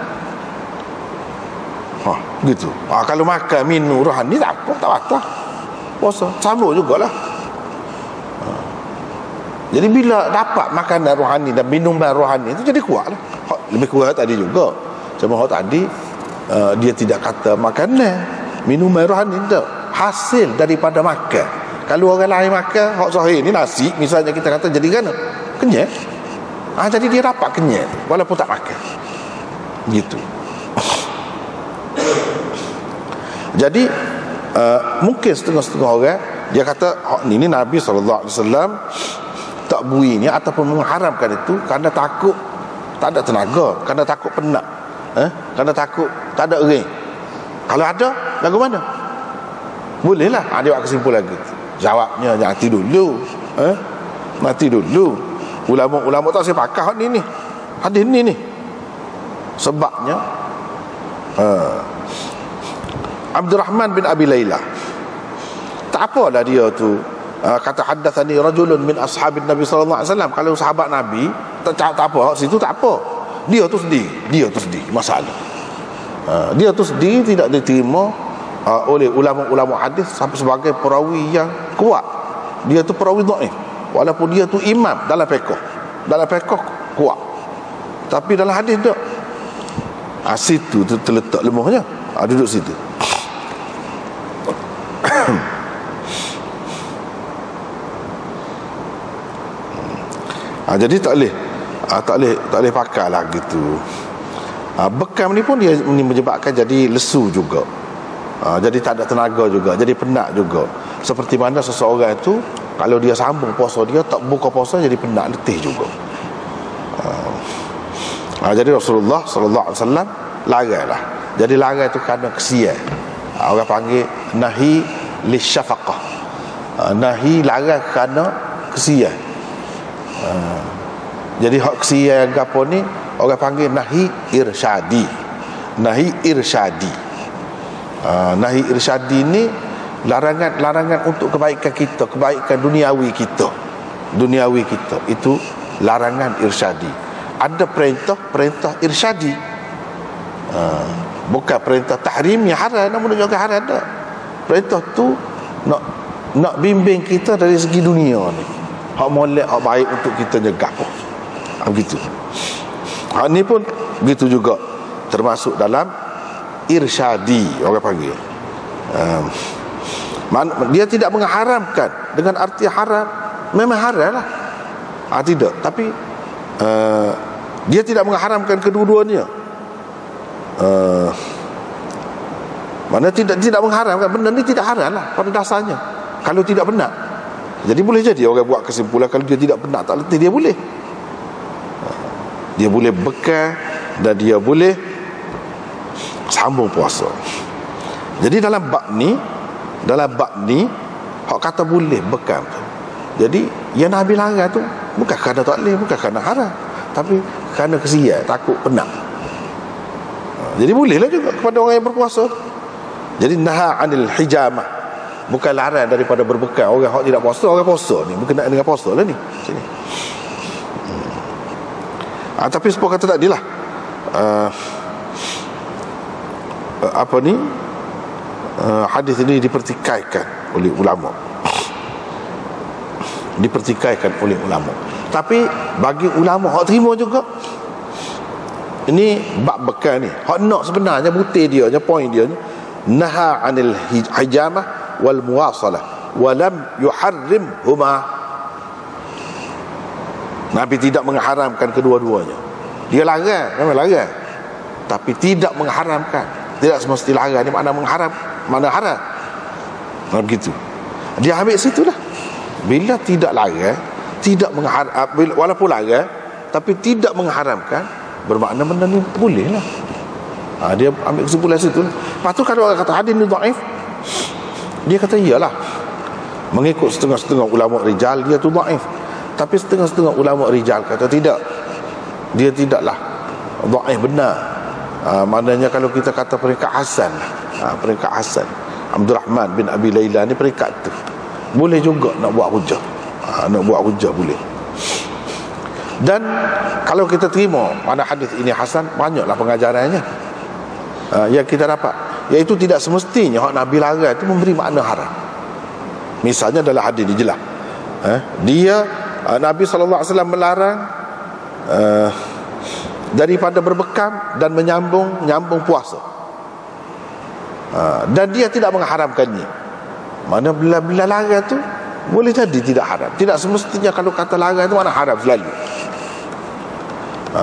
Gitu. Kalau makan minum rohani tak apa, tak batal puasa, sama jugalah. Jadi bila dapat makanan rohani dan minuman rohani itu jadi kuat lah. Lebih kuat tadi juga. Cuma tadi dia tidak kata makanan, minuman rohani, tak. Hasil daripada makan. Kalau orang lain makan hak sahih ni nasi misalnya kita kata jadi kan kenyang. Jadi dia dapat kenyang walaupun tak makan. Gitu. Jadi mungkin setengah-setengah orang dia kata ni Nabi SAW tak bui ni ataupun mengharamkan itu kerana takut tak ada tenaga, kerana takut penat, kerana takut tak ada orang. Kalau ada lagu mana? Bolehlah. Dia buat kesimpulan lagi. Jawabnya nanti dulu. Nanti dulu. Ulama-ulama tak sepakat ni hadis ni. Sebabnya Abdurrahman bin Abi Layla, tak apalah dia tu kata haddatsani rajulun min ashabin Nabi sallallahu alaihi wasallam. Kalau sahabat Nabi tak apa, situ tak apa. Dia tu sedih masalah. Dia tu sedih tidak diterima oleh ulama-ulama hadis sebagai perawi yang kuat. Dia tu perawi dhaif walaupun dia tu imam dalam fiqh. Dalam fiqh kuat. Tapi dalam hadis tak. Situ tu terletak lemahnya. Duduk situ. Jadi tak boleh pakai lah gitu. Bekam ni pun dia menyebabkan jadi lesu juga. Jadi tak ada tenaga juga, jadi penat juga. Seperti mana seseorang itu kalau dia sambung puasa dia tak buka puasa jadi penat, letih juga. Jadi Rasulullah sallallahu alaihi wasallam laranglah. Jadi larang itu kerana kesian. Orang panggil nahi lisyafaqah. Nahi larang kerana kesian. Jadi hak kesian gapo ni orang panggil nahi irsyadi. Nahi irsyadi. Nahi irsyadi ni larangan untuk kebaikan kita, kebaikan duniawi kita. Duniawi kita itu larangan irsyadi. Ada perintah irsyadi. Bukan perintah tahrim yang haram, namun juga haram ada. Perintah tu nak bimbing kita dari segi dunia ni. Hak molek, hak baik untuk kita jaga. Begitu. Hak ni pun begitu juga, termasuk dalam irsyadi orang panggil. Dia tidak mengharamkan dengan arti haram. Memang haram lah. Tidak. Tapi dia tidak mengharamkan kedua-duanya. Mana tidak mengharamkan. Benda ni tidak haram lah pada dasarnya kalau tidak benar. Jadi boleh jadi orang buat kesimpulan kalau dia tidak penat tak letih, dia boleh. Dia boleh bekal dan dia boleh sambung puasa. Jadi dalam bab ni hak kata boleh bekal tu. Jadi yang Nabi larang tu bukan kerana tak boleh, bukan kerana haram, tapi kerana kesian, takut penat. Jadi bolehlah juga kepada orang yang berpuasa. Jadi naha anil hijamah, bukan larang daripada berbekal. Orang yang tidak puasa, orang puasa ni berkenaan dengan puasa lah ni sini. Tapi sebuah kata tadi lah, hadis ini dipertikaikan oleh ulama. Tapi bagi ulama hak terima juga. Ini bab bekal ni. Hak nak sebenarnya butir dia, poin dia naha 'anil hijamah wal muwasalah wa lam yuharrim huma. Nabi tidak mengharamkan kedua-duanya. Dia larang, memang larang, tapi tidak mengharamkan. Tidak semestinya larang ni makna mengharam, mana haram. Begitu. Dia ambil situlah. Bila tidak larang, tidak mengharam, walaupun larang tapi tidak mengharamkan, bermakna benda ni boleh lah. Dia ambil kesimpulan situ. Lepas tu kalau orang kata hadis ni dhaif, dia kata iyalah, mengikut setengah-setengah ulama rijal dia tu dhaif. Tapi setengah-setengah ulama rijal kata tidak, dia tidaklah dhaif benar. Maknanya kalau kita kata peringkat hasan, peringkat hasan, Abdul Rahman bin Abi Layla ni peringkat tu, boleh juga nak buat hujah. Nak buat hujah boleh. Dan kalau kita terima mana hadis ini hasan, banyaklah pengajarannya yang kita dapat, iaitu tidak semestinya hak Nabi larang itu memberi makna haram. Misalnya dalam hadis ni jelas, dia Nabi SAW melarang daripada berbekam dan menyambung puasa, dan dia tidak mengharamkannya. Mana bila larang tu boleh jadi tidak haram. Tidak semestinya kalau kata larang itu makna haram selalu.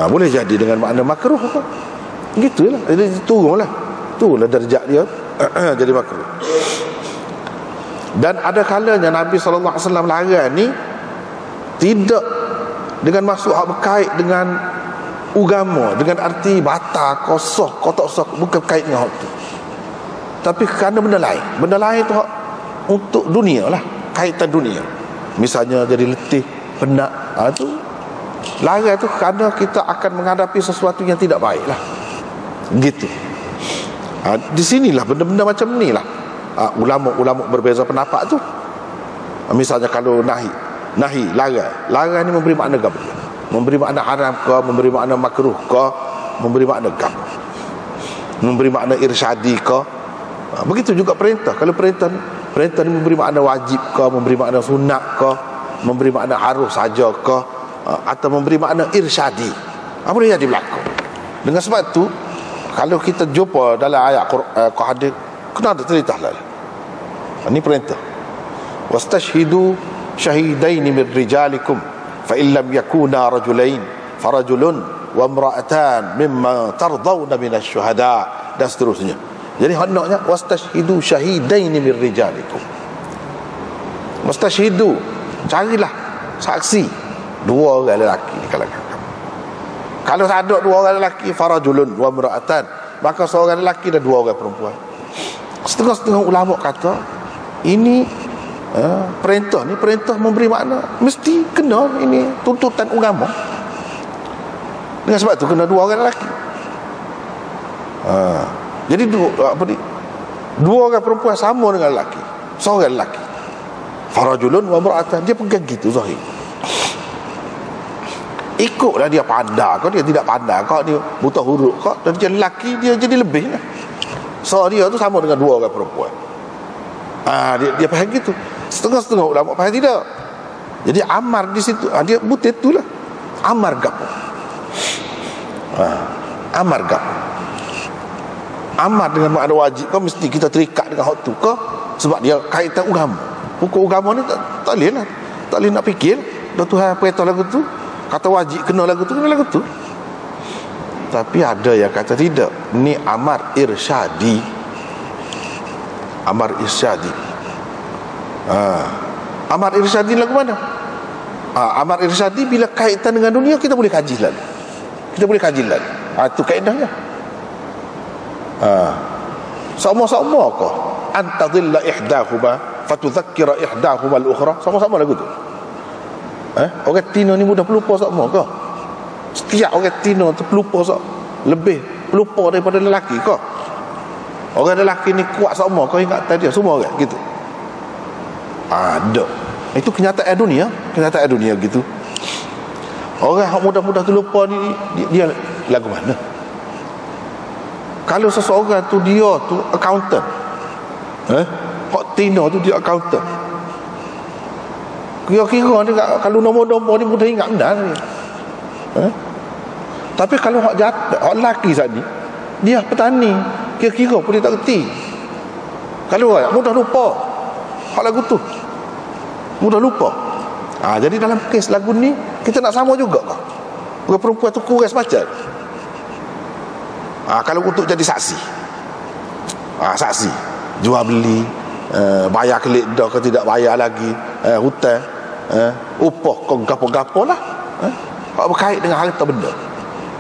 Boleh jadi dengan makna makruh apa. Gitulah. Jadi turunlah darjat dia jadi makruh. Dan ada kalanya Nabi SAW larang ni tidak dengan maksud hak berkait dengan agama, dengan arti batal, kosong, kotak sak, bukan kait dengan hak tu. Tapi kerana benda lain tu hak untuk dunia lah, kaitan dunia. Misalnya jadi letih, penat, tu larang tu kerana kita akan menghadapi sesuatu yang tidak baik lah. Gitu. Di sinilah benda-benda macam ni lah ulama-ulama berbeza pendapat tu. Misalnya kalau nahi, larang ni memberi makna apa? Memberi makna haram ke, memberi makna makruh ke, memberi makna apa? Memberi makna irsyadi ke. Begitu juga perintah. Kalau perintah ni memberi makna wajib ke, memberi makna sunat ke, memberi makna harus saja ke, atau memberi makna irsyadi, boleh jadi berlaku. Dengan sebab tu kalau kita jumpa dalam ayat hadis, kena ada cerita halal. Ini perintah. Wastashhidu syahidaini min rijalikum fa in lam yakuna rajulain farajulun wa imra'atan mimma tardawna min asy-syuhada, dan seterusnya. Jadi hendaknya wastashhidu syahidaini min rijalikum. Wastashhidu, carilah saksi dua orang lelaki di kalangan kamu. Kalau ada dua orang lelaki, farajulun wa imra'atan, maka seorang lelaki dan dua orang perempuan. Setengah-setengah ulama kata ini perintah memberi makna mesti kena, ini tuntutan agama. Dengan sebab tu kena dua orang lelaki. Jadi dua orang perempuan sama dengan lelaki, seorang lelaki. Farajulun wa imra'atan, dia pegang gitu zahir. Ikutlah dia pandai, kalau dia tidak pandai, kalau dia buta huruf, kalau dia lelaki, dia jadi lebih lah. So dia tu sama dengan dua orang perempuan. Dia faham gitu. Setengah-setengah ulama faham tidak. Jadi amar di situ, dia butir tu lah. Amar gapo. Amar gapo. Amar dengan makna wajib kau mesti kita terikat dengan hak tu ke, sebab dia kaitan agama. Hukum agama ni tak boleh lah. Tak boleh nak fikir dah Tuhan perintah lagu tu, kata wajib kena lagu tu, kena lagu tu. Tapi ada yang kata tidak, ni amar irsyadi. Amar irsyadi. Amar irsyadi lagu mana? Amar irsyadi bila kaitan dengan dunia, kita boleh kaji lagi. Kita boleh kaji lagi. Itu kaedahnya. Sama-sama kah antadilla ihdahuma fatudzakkira ihdahuma al-ukhra? Sama-sama lagu tu. Orang tino ni mudah pelupa sama kah? Setiap orang tino tu pelupa lebih pelupa daripada lelaki kah? Orang lelaki ni kuat sama kau ingat tadi semua orang gitu. Ada. Itu kenyataan dunia gitu. Orang yang mudah-mudah terlupa ni dia lagu mana? Kalau seseorang tu dia tu accountant, hak tino tu dia accountant, Kira-kira ni kalau nombor-nombor ni mudah ingat benar ni. Tapi kalau hak lelaki saat ni, dia petani, kira-kira pun dia tak kerti. Kalau mudah lupa hak lagu tu, mudah lupa. Jadi dalam kes lagu ni kita nak sama juga kah? Bukan perempuan tu kurang semacam. Kalau untuk jadi saksi, saksi jual beli, bayar kelik dah ke tidak bayar lagi, hutang, upah kau gapo-gapo lah, berkait dengan harta benda.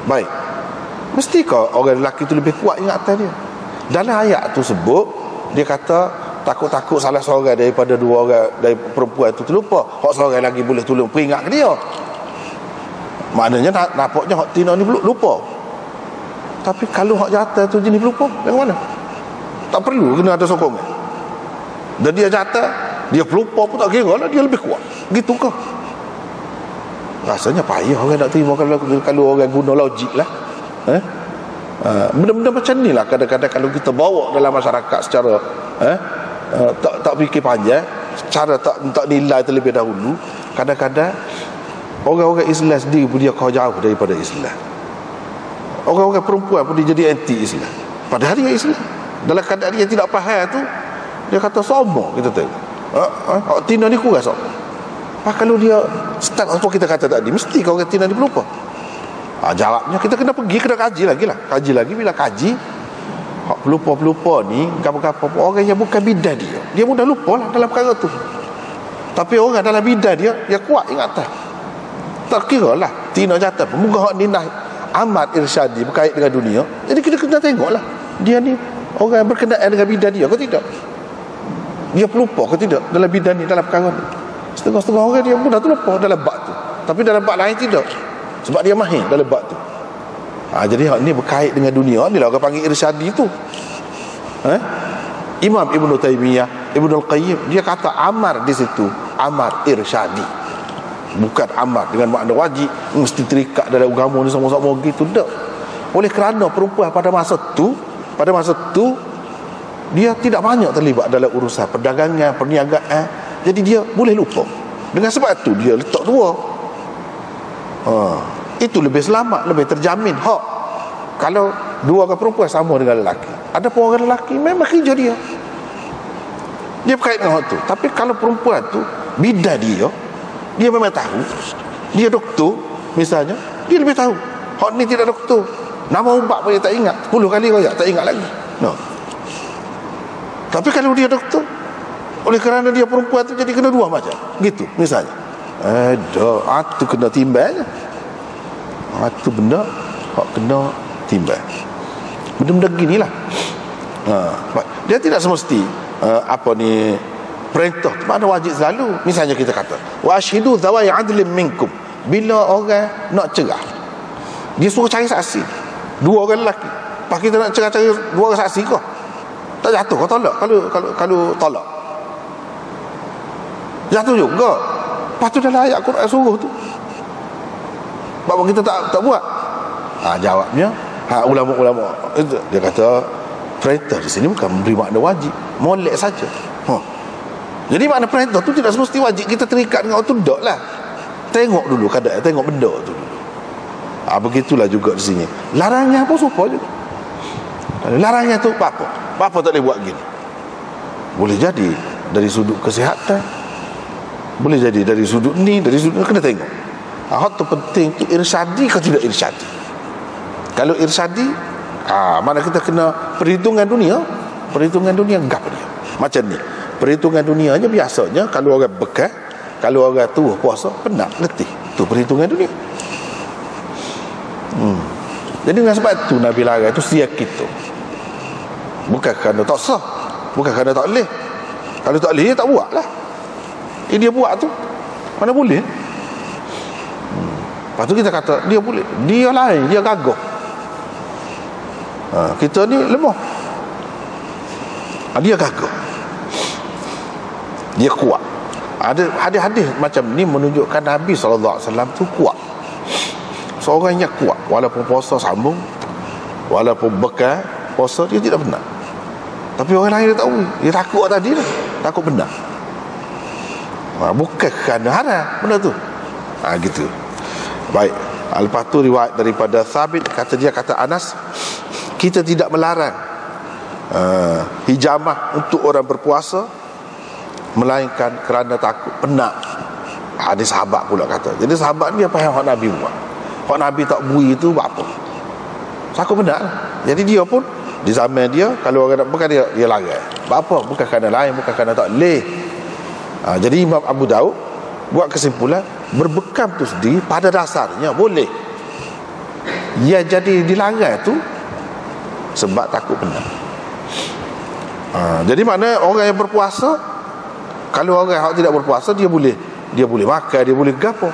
Baik, mesti kau orang lelaki tu lebih kuat ingatan dia. Dalam ayat tu sebut, dia kata takut-takut salah seorang daripada dua orang dari perempuan tu terlupa, hak seorang lagi boleh tolong peringat ke dia. Maknanya nampaknya hak tina ni lupa. Tapi kalau hak jatah tu jenis lupa, yang mana? Tak perlu kena ada sokongan. Dan dia jatah, dia pelupa pun tak kira lah, dia lebih kuat. Gitu kah? Rasanya payah orang nak terima kalau orang guna logik lah. Benda-benda macam ni lah kadang-kadang kalau kita bawa dalam masyarakat secara tak fikir panjang, cara tak nilai terlebih dahulu, kadang-kadang orang-orang Islam sendiri pun dia kau jauh daripada Islam. Orang-orang perempuan pun dia jadi anti Islam, padahal dia Islam. Dalam keadaan dia tidak faham tu, dia kata sombong. Kita tengok tina ni kurang sombong. Kalau dia start apa kita kata tadi, mesti kau kata tina ni pelupa. Jawabnya kita kena pergi, kena kaji lagi lah. Kaji lagi, bila kaji pelupa-pelupa ni apa-apa orang yang bukan bidan dia mudah lupa lah dalam perkara tu. Tapi orang dalam bidan dia kuat ingatan. Tak kira lah tina jatuh pemuka hak ni amat irsyadi berkait dengan dunia. Jadi kita kena tengok lah dia ni orang yang berkenaan dengan bidan dia ke tidak, dia pelupa ke tidak dalam bidan ni, dalam perkara ni. Setengah-setengah orang dia mudah terlupa dalam bab tu, tapi dalam bab lain tidak, sebab dia mahir dalam bab tu. Jadi hak ni berkait dengan dunia ni lah orang panggil irsyadi tu. Imam Ibn Taymiyah, Ibn Al-Qayyim, dia kata amar di situ amar irsyadi, bukan amar dengan makna wajib mesti terikat dalam agama ni sama-sama gitu, tak. Oleh kerana perempuan pada masa tu dia tidak banyak terlibat dalam urusan perdagangan, perniagaan, jadi dia boleh lupa. Dengan sebab tu dia letak dua. Itu lebih selamat, lebih terjamin hak. Kalau dua orang perempuan sama dengan lelaki, ada pun orang lelaki memang kerja dia berkait dengan hak tu. Tapi kalau perempuan tu bidan dia memang tahu, dia doktor misalnya, dia lebih tahu. Hak ni tidak doktor, nama ubat pun dia tak ingat, 10 kali royak tak ingat lagi. Tapi kalau dia doktor, oleh kerana dia perempuan tu jadi kena dua macam gitu misalnya. Tu kena timbang. Tu benda hak kena timbang. Benda-benda ginilah. Dia tidak semesti perintah mana wajib selalu. Misalnya kita kata wa ashidu zawai adlin minkum, bila orang nak cerah dia suruh cari saksi, dua orang lelaki, pas kita nak cari dua orang saksi kau tak jatuh, kau tolak. Kalau tolak jatuh juga. Lepas tu dalam ayat Quran suruh tu, bapak kita tak buat. Jawabnya ulama-ulama itu dia kata perintah di sini bukan memberi makna wajib, molek saja. Jadi makna perintah tu tidak semesti wajib kita terikat dengan itu, tak lah. Tengok dulu keadaan, tengok benda tu dulu. Begitulah juga di sini. Larangnya apa suka juga. Larangnya tu apa tak boleh buat gini. Boleh jadi dari sudut kesihatan, boleh jadi dari sudut ni, dari sudut ni, kena tengok. Hak tu penting tu irsyadi ke tidak irsyadi. Kalau irsyadi, mana kita kena perhitungan dunia gap dia. Macam ni. Perhitungan dunianya biasanya kalau orang bekal, kalau orang tua puasa, penat, letih. Tu perhitungan dunia. Jadi dengan sebab tu Nabi larang tu siap kita. Bukan kerana tak sah, bukan kerana tak boleh. Kalau tak boleh, dia tak buat lah. Dia buat tu mana boleh. Lepas tu kita kata dia boleh, dia lain, dia gagah. Kita ni lemah. Dia gagah, dia kuat. Ada hadis-hadis macam ni menunjukkan Nabi SAW tu kuat. Seorang yang kuat, walaupun puasa sambung, walaupun bekal puasa, dia tidak benar. Tapi orang lain dia tahu, dia takut tadi lah, takut benar. Bukan kerana haram benda tu. Gitu. Baik. Lepas tu riwayat daripada Thabit, kata Anas, kita tidak melarang hijamah untuk orang berpuasa melainkan kerana takut penat. Ada sahabat pula kata. Jadi sahabat ni apa yang Nabi buat? Hak Nabi tak bui itu buat apa? Takut penat. Jadi dia pun di zaman dia, kalau orang nak bukan dia larang. Buat apa? Bukan kerana lain, bukan kerana tak boleh. Jadi Imam Abu Daud buat kesimpulan, berbekam tu sendiri pada dasarnya boleh. Ya, jadi dilarang tu sebab takut penat. Jadi mana orang yang berpuasa, kalau orang yang tidak berpuasa, dia boleh makan, dia boleh gapo.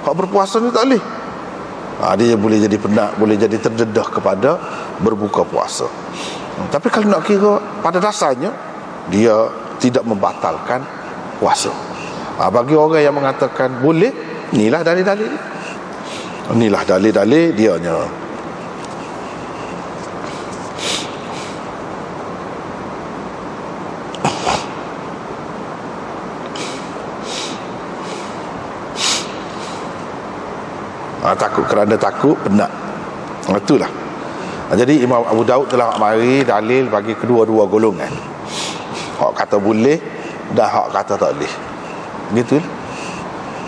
Hak berpuasa ni tak boleh. Dia boleh jadi penat, boleh jadi terdedah kepada berbuka puasa. Tapi kalau nak kira pada dasarnya, dia tidak membatalkan puasa. Bagi orang yang mengatakan boleh, inilah dalil-dalil. Inilah dalil-dalil dianya. Takut kerana takut penat. Itulah. Jadi Imam Abu Daud telah mari dalil bagi kedua-dua golongan. Hak kata boleh dan hak kata tak boleh. Gitu.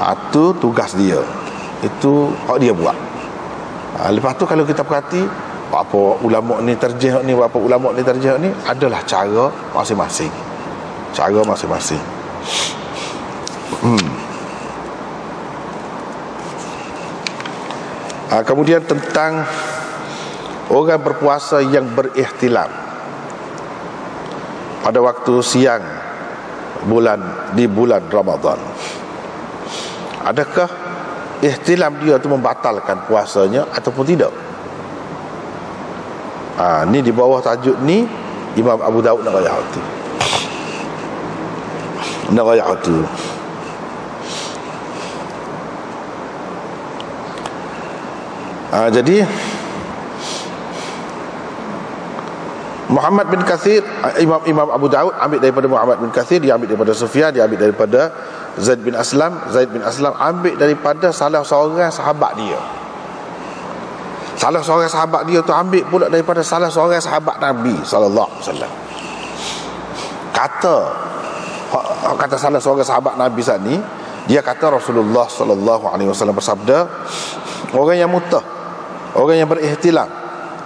Itu tugas dia. Itu hak dia buat. Lepas tu kalau kita perhati, apa ulama ni terjih ni, apa ulama ni terjih ni, adalah cara masing-masing. Cara masing-masing. Kemudian tentang orang berpuasa yang berihtilam pada waktu siang di bulan Ramadan. Adakah ihtilam dia itu membatalkan puasanya ataupun tidak? Ni di bawah tajuk ni Imam Abu Daud nak raya tu. Jadi Muhammad bin Katsir, Imam Abu Daud ambil daripada Muhammad bin Katsir, dia ambil daripada Sufyan, dia ambil daripada Zaid bin Aslam ambil daripada salah seorang sahabat dia. Salah seorang sahabat dia tu ambil pula daripada salah seorang sahabat Nabi sallallahu alaihi wasallam. Kata salah seorang sahabat Nabi saat ni, dia kata Rasulullah sallallahu alaihi wasallam bersabda, orang yang mutah, orang yang berihtilam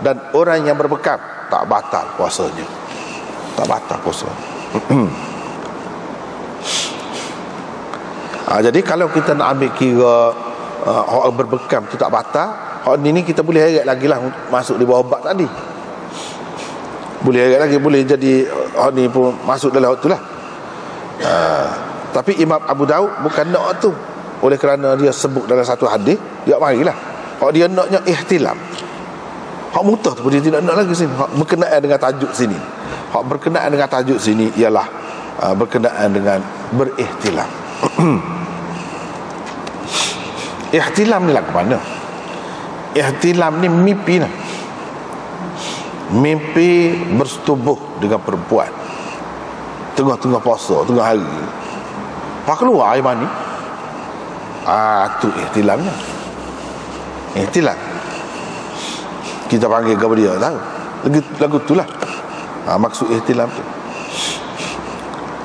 dan orang yang berbekam tak batal puasanya. Tak batal puasa. Jadi kalau kita nak ambil kira orang berbekam tu tak batal, hak ni kita boleh heret lagi lah masuk di bawah bab tadi. Boleh heret lagi, boleh jadi hak ni pun masuk dalam hak tu lah. Tapi Imam Abu Daud bukan nak tu. Oleh kerana dia sebut dalam satu hadis, dia marilah. Hak dia naknya ihtilam. Hak mutah tu dia tidak nak lagi sini. Hak berkenaan dengan tajuk sini. Hak berkenaan dengan tajuk sini ialah berkenaan dengan berihtilam. Ihtilam ni lah ke mana? Ihtilam ni mimpi lah. Mimpi bersetubuh dengan perempuan tengah-tengah puasa, tengah hari. Pak keluar air mani. Tu ihtilamnya. Ihtilam. Kita panggil kepada dia, tahu. Lagu itulah. Maksud ihtilam tu.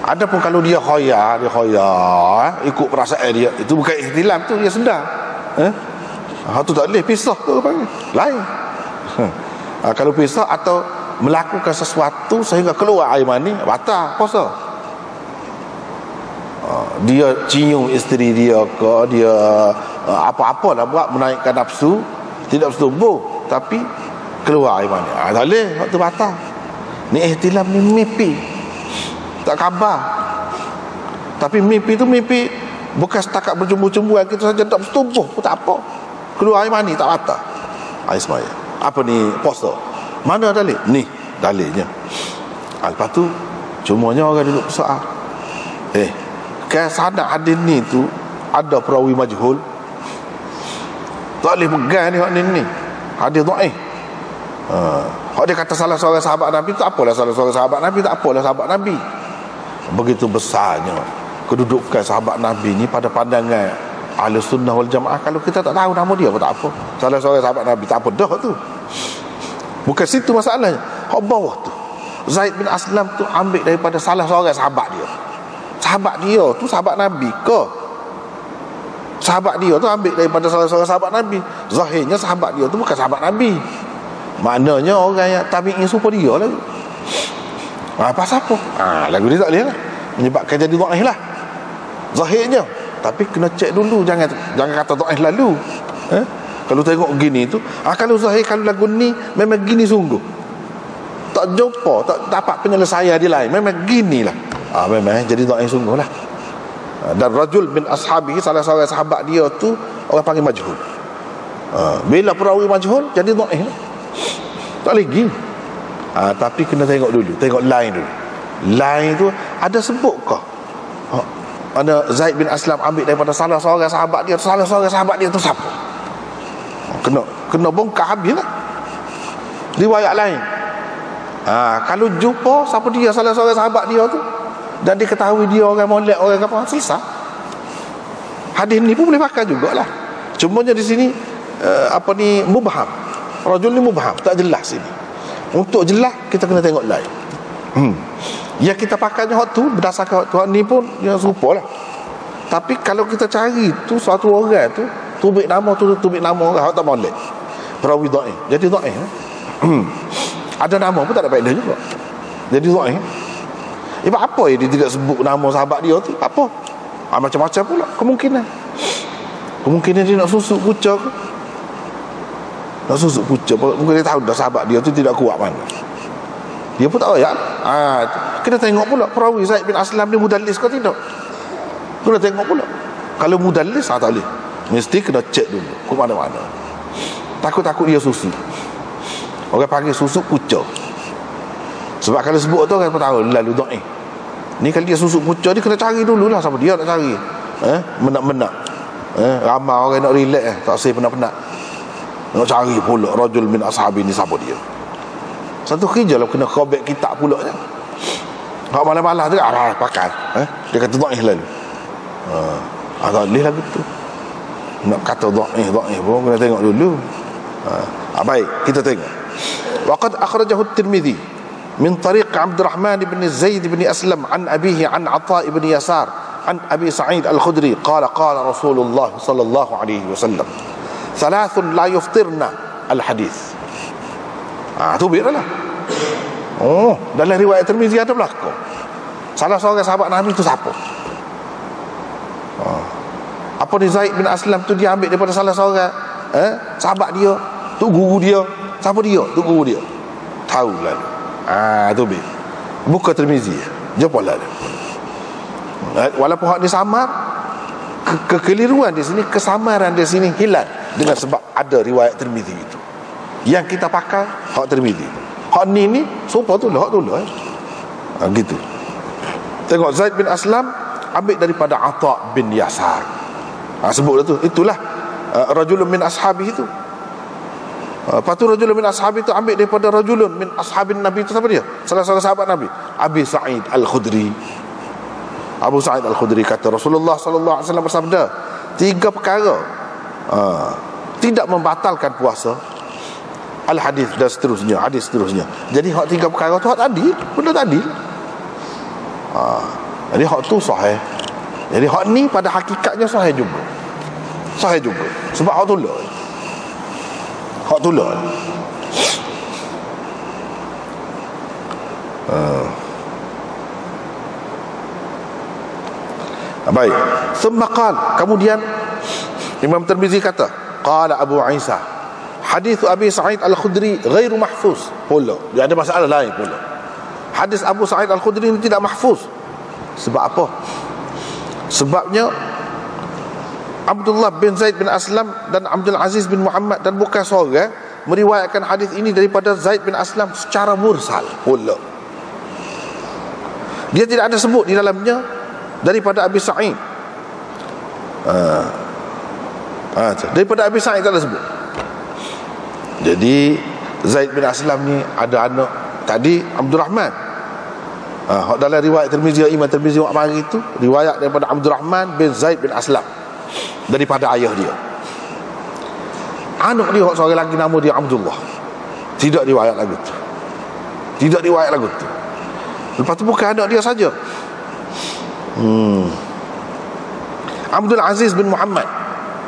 Adapun kalau dia khoyar, ikut perasaan dia, itu bukan ihtilam tu, dia sedar. Tu tak boleh pisah tu panggil. Lain. Kalau pisah atau melakukan sesuatu sehingga keluar air mani, batal puasa. Dia cium isteri dia ke, dia apa-apa lah buat menaikkan nafsu, tidak bersetubuh, tapi keluar air mani, tak boleh, waktu batal. Ni ihtilam ni mimpi, tak khabar. Tapi mimpi tu mimpi bukan setakat berjumpa-jumpa kita saja, tak bersetubuh pun tak apa, keluar air mani tak batal. Air semaya. Apa ni puasa? Mana dalil? Ni dalilnya. Lepas tu cumanya orang duduk bersoal, kan sanad hadis ni tu ada perawi majhul, tak boleh pegang ni hadis dhaif. Hak dia kata salah seorang sahabat Nabi, tak apalah salah seorang sahabat Nabi, tak apalah sahabat Nabi. Begitu besarnya kedudukan sahabat Nabi ni pada pandangan ahli sunnah wal jamaah, kalau kita tak tahu nama dia tak apa, salah seorang sahabat Nabi tak apa dah tu. Bukan situ masalahnya. Hak bawah tu, Zaid bin Aslam tu ambil daripada salah seorang sahabat dia. Sahabat dia tu sahabat Nabi ke? Sahabat dia tu ambil daripada salah seorang sahabat Nabi. Zahirnya sahabat dia tu bukan sahabat Nabi. Maknanya orang yang tabi'in serupa dia lah. Pasal apa? Lagu dia tak boleh lah, menyebabkan jadi dhaif lah zahirnya. Tapi kena cek dulu, jangan kata dhaif lalu. Kalau tengok gini tu, kalau zahir, kalau lagu ni memang gini sungguh, tak jumpa, tak dapat penyelesaian dia lain, memang ginilah, memang jadi dhaif sungguh lah. Dan rajul bin ashabihi, salah seorang sahabat dia tu orang panggil majhul. Bila perawi majhul jadi dhaif lah, tak boleh gini. Tapi kena tengok dulu, tengok line dulu. Line tu ada sebutkah ada Zaid bin Aslam ambil daripada salah seorang sahabat dia, salah seorang sahabat dia tu siapa? Kena bongkar habis lah riwayat lain. Kalau jumpa siapa dia, salah seorang sahabat dia tu, dan diketahui dia orang molek, orang apa, selesai. Hadis ni pun boleh pakai jugalah. Cumanya di sini mubham. Rajul ni mubham, tak jelas sini. Untuk jelas kita kena tengok lain. Ya, kita pakainya hak tu berdasarkan hak tu, hak ni pun dia serupa lah. Tapi kalau kita cari tu suatu orang tu tubik nama orang, hak tak molek, perawi dhaif, jadi dhaif. Ada nama pun tak ada faedah juga, jadi dhaif. Sebab apa dia tidak sebut nama sahabat dia tu? Apa? Macam-macam pula kemungkinan dia nak susuk kuca ke? Mungkin dia tahu dah sahabat dia tu tidak kuat mana, dia pun tak tahu ya. Kita tengok pula perawi Zaid bin Aslam ni mudallis ke tidak, kena tengok pula. Kalau mudallis tak boleh, mesti kena cek dulu ke mana-mana. Takut-takut dia susu, orang panggil susuk kuca. Sebab kalau sebut tu orang pun tahu lalu dhaif. Ni kalau dia susuk kuca, dia kena cari dululah siapa dia nak cari. Menak-menak, ramai orang nak relax, tak say penat-penat, nak cari pula rajul min ashabi ni siapa dia. Satu kerja lah kena khabek kitab pula je. Hak malah-malah tu pakai. Dia kata dhaif lalu. Tak boleh lah gitu. Nak kata dhaif pun kena tengok dulu. Baik, kita tengok. Waqad akhrajahu at-Tirmidzi min tariq Abdurrahman bin Zaid bin Aslam an abihi an Atha bin Yasar an Abi Sa'id Al-Khudri qala Rasulullah sallallahu alaihi wasallam thalathun la yuftirna al-hadith. Tu biarlah. Dalam riwayat Tirmizi ada belakang salah seorang sahabat Nabi tu siapa? Apa ni Zaid bin Aslam tu dia ambil daripada salah seorang sahabat dia, tu guru dia. Siapa dia? Tu guru dia. Tahu lalu. Tu bi. Buka Tirmizi. Jumpa lah. Walaupun hak ni samar, kekeliruan di sini, kesamaran di sini hilang dengan sebab ada riwayat Tirmizi itu. Yang kita pakai hak Tirmizi. Hak ni serupa tu lah, hak tu lah. Gitu. Tengok Zaid bin Aslam ambil daripada Atha bin Yasar. Sebut tu. Itulah rajulun min ashabi itu. Lepas tu rajulun min ashabi itu ambil daripada rajulun min ashabin Nabi itu, siapa dia? Salah seorang sahabat Nabi, Abi Sa'id Al-Khudri. Abu Sa'id Al-Khudri kata Rasulullah sallallahu alaihi wasallam bersabda, 3 perkara tidak membatalkan puasa. Al-hadis dan seterusnya, hadis seterusnya. Jadi hak 3 perkara tu hak tadi, benda tadi. Jadi hak tu sahih. Jadi hak ni pada hakikatnya sahih juga. Sahih juga. Sebab hak tu lah. Hak tu lah. Baik. Thumma qala, kemudian Imam Tirmizi kata, qala Abu Isa, hadis Abi Sa'id Al-Khudri ghairu mahfuz. Pula dia ada masalah lain pula. Hadis Abu Sa'id Al-Khudri ini tidak mahfuz. Sebab apa? Sebabnya Abdullah bin Zaid bin Aslam dan Abdul Aziz bin Muhammad dan bukan seorang meriwayatkan hadis ini daripada Zaid bin Aslam secara mursal pula. Dia tidak ada sebut di dalamnya daripada Abi Sa'id. Daripada Abi Sa'id tak ada sebut. Jadi Zaid bin Aslam ni ada anak tadi Abdul Rahman. Dalam riwayat Tirmizi, Imam Tirmizi mari itu riwayat daripada Abdul Rahman bin Zaid bin Aslam daripada ayah dia. Anak dia seorang lagi nama dia Abdullah. Tidak riwayat lagu tu. Tidak riwayat lagu tu. Lepas tu bukan anak dia saja. Abdul Aziz bin Muhammad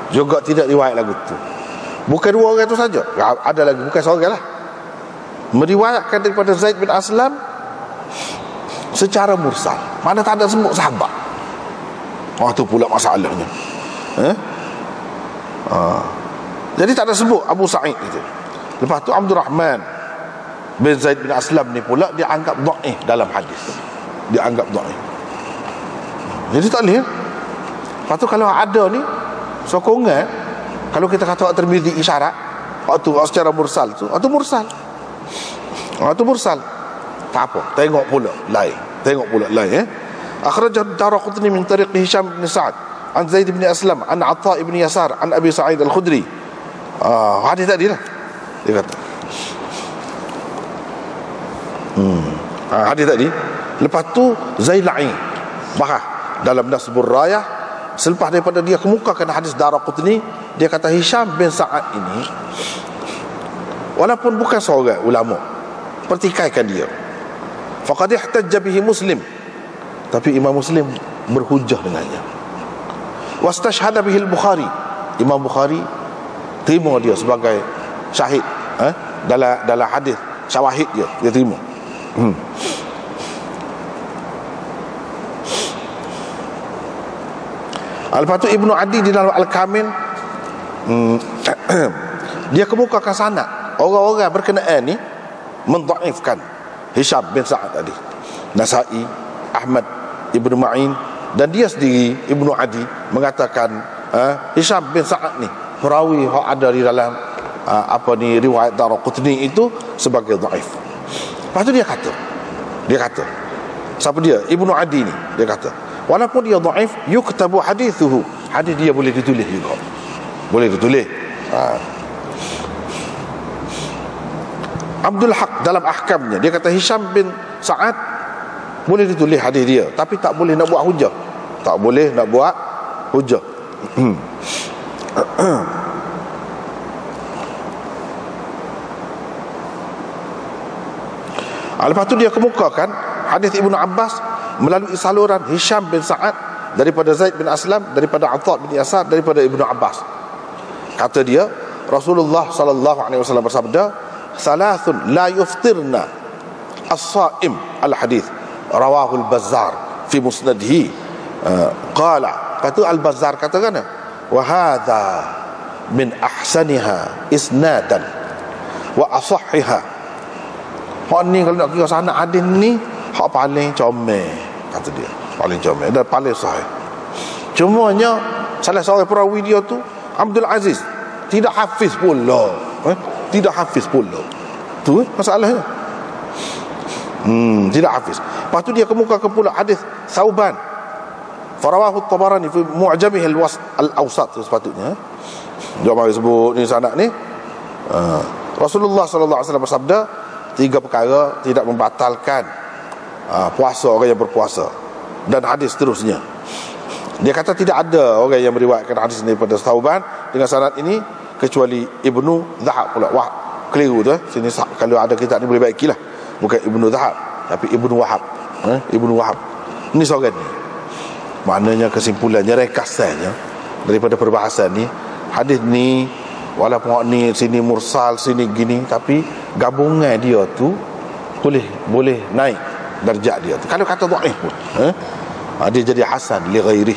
juga tidak riwayat lagu tu. Bukan dua orang tu saja. Ada lagi, bukan seorang lah. Meriwayatkan daripada Zaid bin Aslam secara mursal. Mana tak ada sebut sahabat. Tu pula masalahnya. Jadi tak ada sebut Abu Sa'id itu. Lepas tu Abdul Rahman bin Zaid bin Aslam ni pula dia anggap dhaif dalam hadis. Dia anggap dhaif. Jadi tak boleh. Lepas tu kalau ada ni sokongan, kalau kita kata Tirmizi isyarat, waktu secara mursal tu, waktu mursal. Waktu mursal. Tak apa, tengok pula lain. Tengok pula lain. Akhrajah Daraqutni min tariq Hisham bin Sa'ad an Zaid bin Aslam an Atha ibn Yasar an Abi Sa'id al-Khudri. Hadis tadi lah dia kata. Hadis tadi. Lepas tu Zailai bahas dalam Nasbur Rayah, selepas daripada dia kemukakan hadis Daraqutni, dia kata Hisham bin Sa'ad ini walaupun bukan seorang ulama, pertikaikan dia. Faqad ihtajja bihi Muslim, tapi Imam Muslim berhujah dengannya. Wastashhada bihi al-Bukhari, Imam Bukhari terima dia sebagai syahid, dalam hadis syawahid dia terima. Lepas tu Ibnu Adi di dalam Al-Kamil dia kemukakan sanad orang-orang berkenaan ni mendhaifkan Hisham bin Sa'ad tadi. Nasa'i, Ahmad, Ibnu Ma'in, dan dia sendiri Ibnu Adi mengatakan Hisham bin Sa'ad ni perawi yang ada di dalam riwayat Daraqutni itu sebagai dhaif. Lepas tu dia kata siapa dia? Ibnu Adi ni dia kata walaupun dia dhaif yuktabu hadithuhu, hadis dia boleh ditulis juga, boleh ditulis. Abdul Haq dalam ahkamnya dia kata Hisham bin Sa'ad boleh ditulis hadis dia, tapi tak boleh nak buat hujah. Tak boleh nak buat hujah. Lepas tu dia kemukakan hadis Ibnu Abbas melalui saluran Hisham bin Sa'ad daripada Zaid bin Aslam, daripada Atha bin Yasar, daripada Ibnu Abbas. Kata dia Rasulullah sallallahu alaihi wasallam bersabda, "Thalathun la yuftirna as-sa'im." Al-hadis rawahu al-Bazzar fi musnadihi. Qala, kata al-Bazzar katakan, "Wa hadha min ahsaniha isnadan wa asahhiha." Hak ni kalau nak kira sanad hadis ni hak paling comel, kata dia. Paling comel dan paling sahih. Cumanya salah seorang perawi dia tu Abdul Aziz tidak hafiz pula. Tidak hafiz pula. Tu masalahnya. Tidak hafiz. Lepas tu dia kemukakan pula hadis Thauban. Farawahu Tabarani fi Mu'jamih al-Awsat sepatutnya. Dia mari sebut ni sanad ni. Rasulullah sallallahu alaihi wasallam bersabda, 3 perkara tidak membatalkan puasa orang yang berpuasa, dan hadis seterusnya. Dia kata tidak ada orang yang meriwayatkan hadis ini daripada Thauban dengan sanad ini kecuali Ibnu Zahab pula. Wah, keliru tu. Sini kalau ada kitab ni boleh baikilah. Bukan Ibnu Zahab, tapi Ibnu Wahab. Ibnu Wahab. Ini seorang ni. Maknanya kesimpulannya, rekasannya daripada perbahasan ni, hadis ni walaupun ni sini mursal, sini gini, tapi gabungan dia tu boleh naik darjat dia tu. Kalau kata dhaif pun dia jadi hasan li ghairi.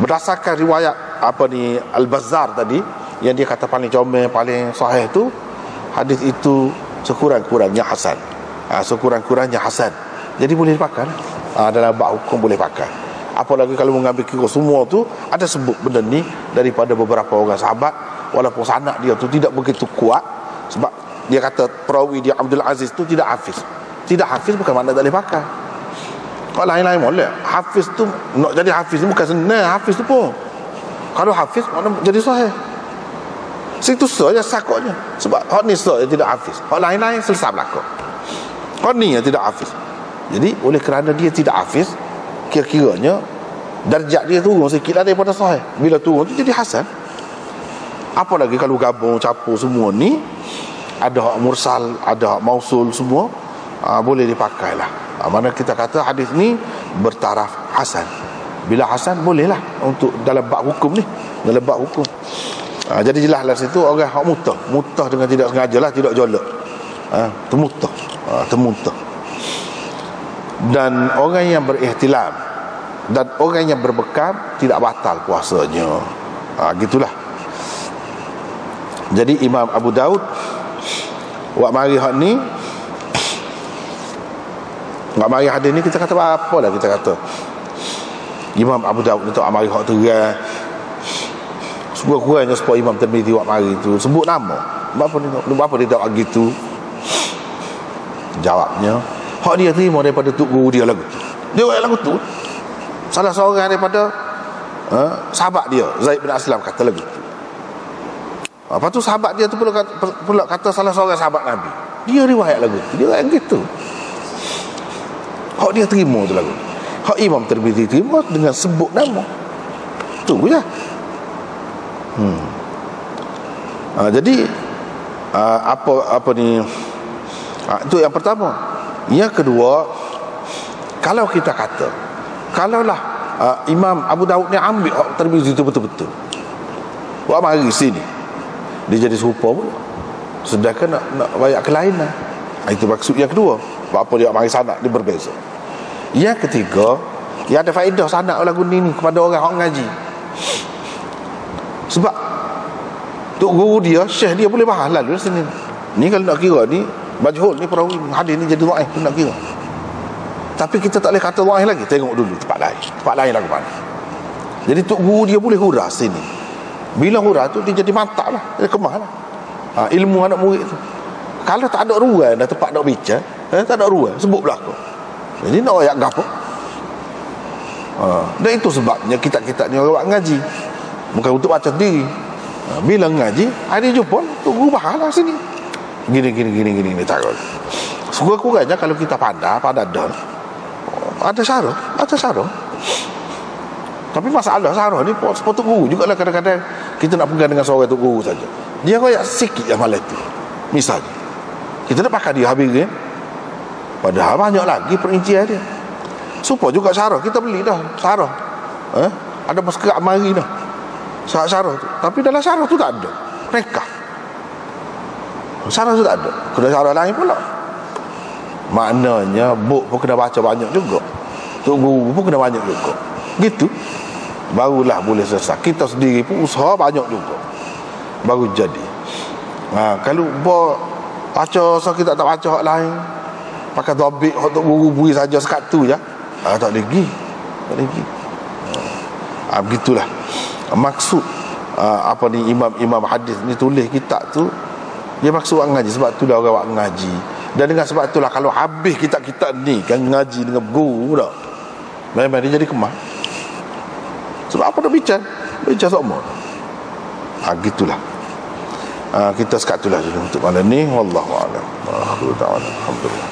Berdasarkan riwayat Al-Bazzar tadi yang dia kata paling comel, paling sahih tu, hadis itu sekurang-kurangnya hasan. Sekurang-kurangnya hasan. Jadi boleh dipakai dalam bab hukum, boleh pakai. Apalagi kalau mengambil kira semua tu ada sebut benda ni daripada beberapa orang sahabat, walaupun sanad dia tu tidak begitu kuat, sebab dia kata perawi dia Abdul Aziz tu tidak hafiz. Tidak hafiz bukan makna tak boleh pakai. Kalau lain-lain boleh. Hafiz tu nak jadi hafiz tu bukan senang hafiz tu pun. Kalau hafiz makna jadi sahih. Situ saja sakotnya. Sebab hak ni saja tidak hafiz. Hak lain-lain selesai berlaku. Hak ni yang tidak hafiz. Jadi oleh kerana dia tidak hafiz, kira-kiranya darjat dia turun sikit lah daripada sahih. Bila turun tu jadi hasan. Apa lagi kalau gabung campur semua ni, ada hak mursal, ada hak mausul semua, boleh dipakai lah. Mana kita kata hadis ni bertaraf hasan. Bila hasan bolehlah untuk dalam bab hukum ni, dalam bab hukum. Jadi jelaslah situ orang hak mutah dengan tidak sengaja lah, tidak jolak. Termutah. Dan orang yang berihtilam dan orang yang berbekam tidak batal puasanya. Gitulah. Jadi Imam Abu Daud wak mari hak ni, wak mari hadis ni kita kata apa lah, kita kata Imam Abu Daud ni tak mari hak terang. Sekurang-kurangnya supaya Imam Tirmizi wak mari tu sebut nama. Apa dia tak begitu? Jawabnya, hak dia terima daripada tok guru dia lagu tu. Dia buat lagu tu. Salah seorang daripada sahabat dia, Zaid bin Aslam, kata lagu tu. Lepas tu sahabat dia tu pula kata salah seorang sahabat Nabi. Dia riwayat lagu tu. Dia riwayat gitu. Hak dia terima tu lagu. Hak Imam Tirmizi terima dengan sebut nama. Tu je. Jadi apa ni? Itu yang pertama. Yang kedua, kalau kita kata, kalaulah Imam Abu Daud ni ambil hak Tirmizi itu betul-betul, buat mari sini, dia jadi serupa pula. Sedangkan nak banyak kelainan. Itu maksud yang kedua. Apa dia mari sanad dia berbeza. Yang ketiga, yang ada faedah sanad lagu ni kepada orang yang ngaji. Sebab tok guru dia, syekh dia boleh bahas lalu sini. Ni kalau nak kira ni majhul ni perawi hadis ni jadi dhaif nak kira. Tapi kita tak boleh kata dhaif lagi. Tengok dulu tempat lain lagu mana. Jadi tok guru dia boleh hurah sini. Bila hurah tu dia jadi mantap lah, dia kemah lah. Ilmu anak murid tu. Kalau tak ada ruang dah tempat nak bincang, tak ada ruang, sebut belakang. Jadi nak ayat gapo? Dan itu sebabnya kita ni orang ngaji, bukan untuk baca sendiri. Bila ngaji, ada jumpa tok guru bahas lah sini. Gini takut. Kurang-kurangnya kalau kita pandai dah, ada syarah. Tapi masalah syarah ni sepatut guru juga lah. Kadang-kadang kita nak pegang dengan seorang tok guru saja, dia koyak sikit amalan tu. Misalnya kita nak pakai dia habis kan, padahal banyak lagi perincian dia. Supaya juga syarah kita beli dah syarah. Ada maskerat mari dah syarah tu. Tapi dalam syarah tu tak ada rekah. Syarah tu tak ada. Kena syarah lain pula. Maknanya buk pun kena baca banyak juga, tok guru pun kena banyak juga. Gitu barulah boleh selesai. Kita sendiri pun usaha banyak juga baru jadi. Kalau baca kita tak baca hak lain, pakai dhabit hak tok guru beri saja sekat tu je, tak lagi. Begitulah maksud apa ni imam hadis ni tulis kitab tu. Dia maksud orang ngaji. Sebab tu dah orang ngaji. Dan dengan sebab itulah kalau habis kitab-kitab ni kan ngaji dengan guru dah, memang dia jadi kemah. Sebab apa dah bincang semua. Gitulah. Kita sekat itulah dulu untuk malam ni. Wallahu a'lam. Alhamdulillah.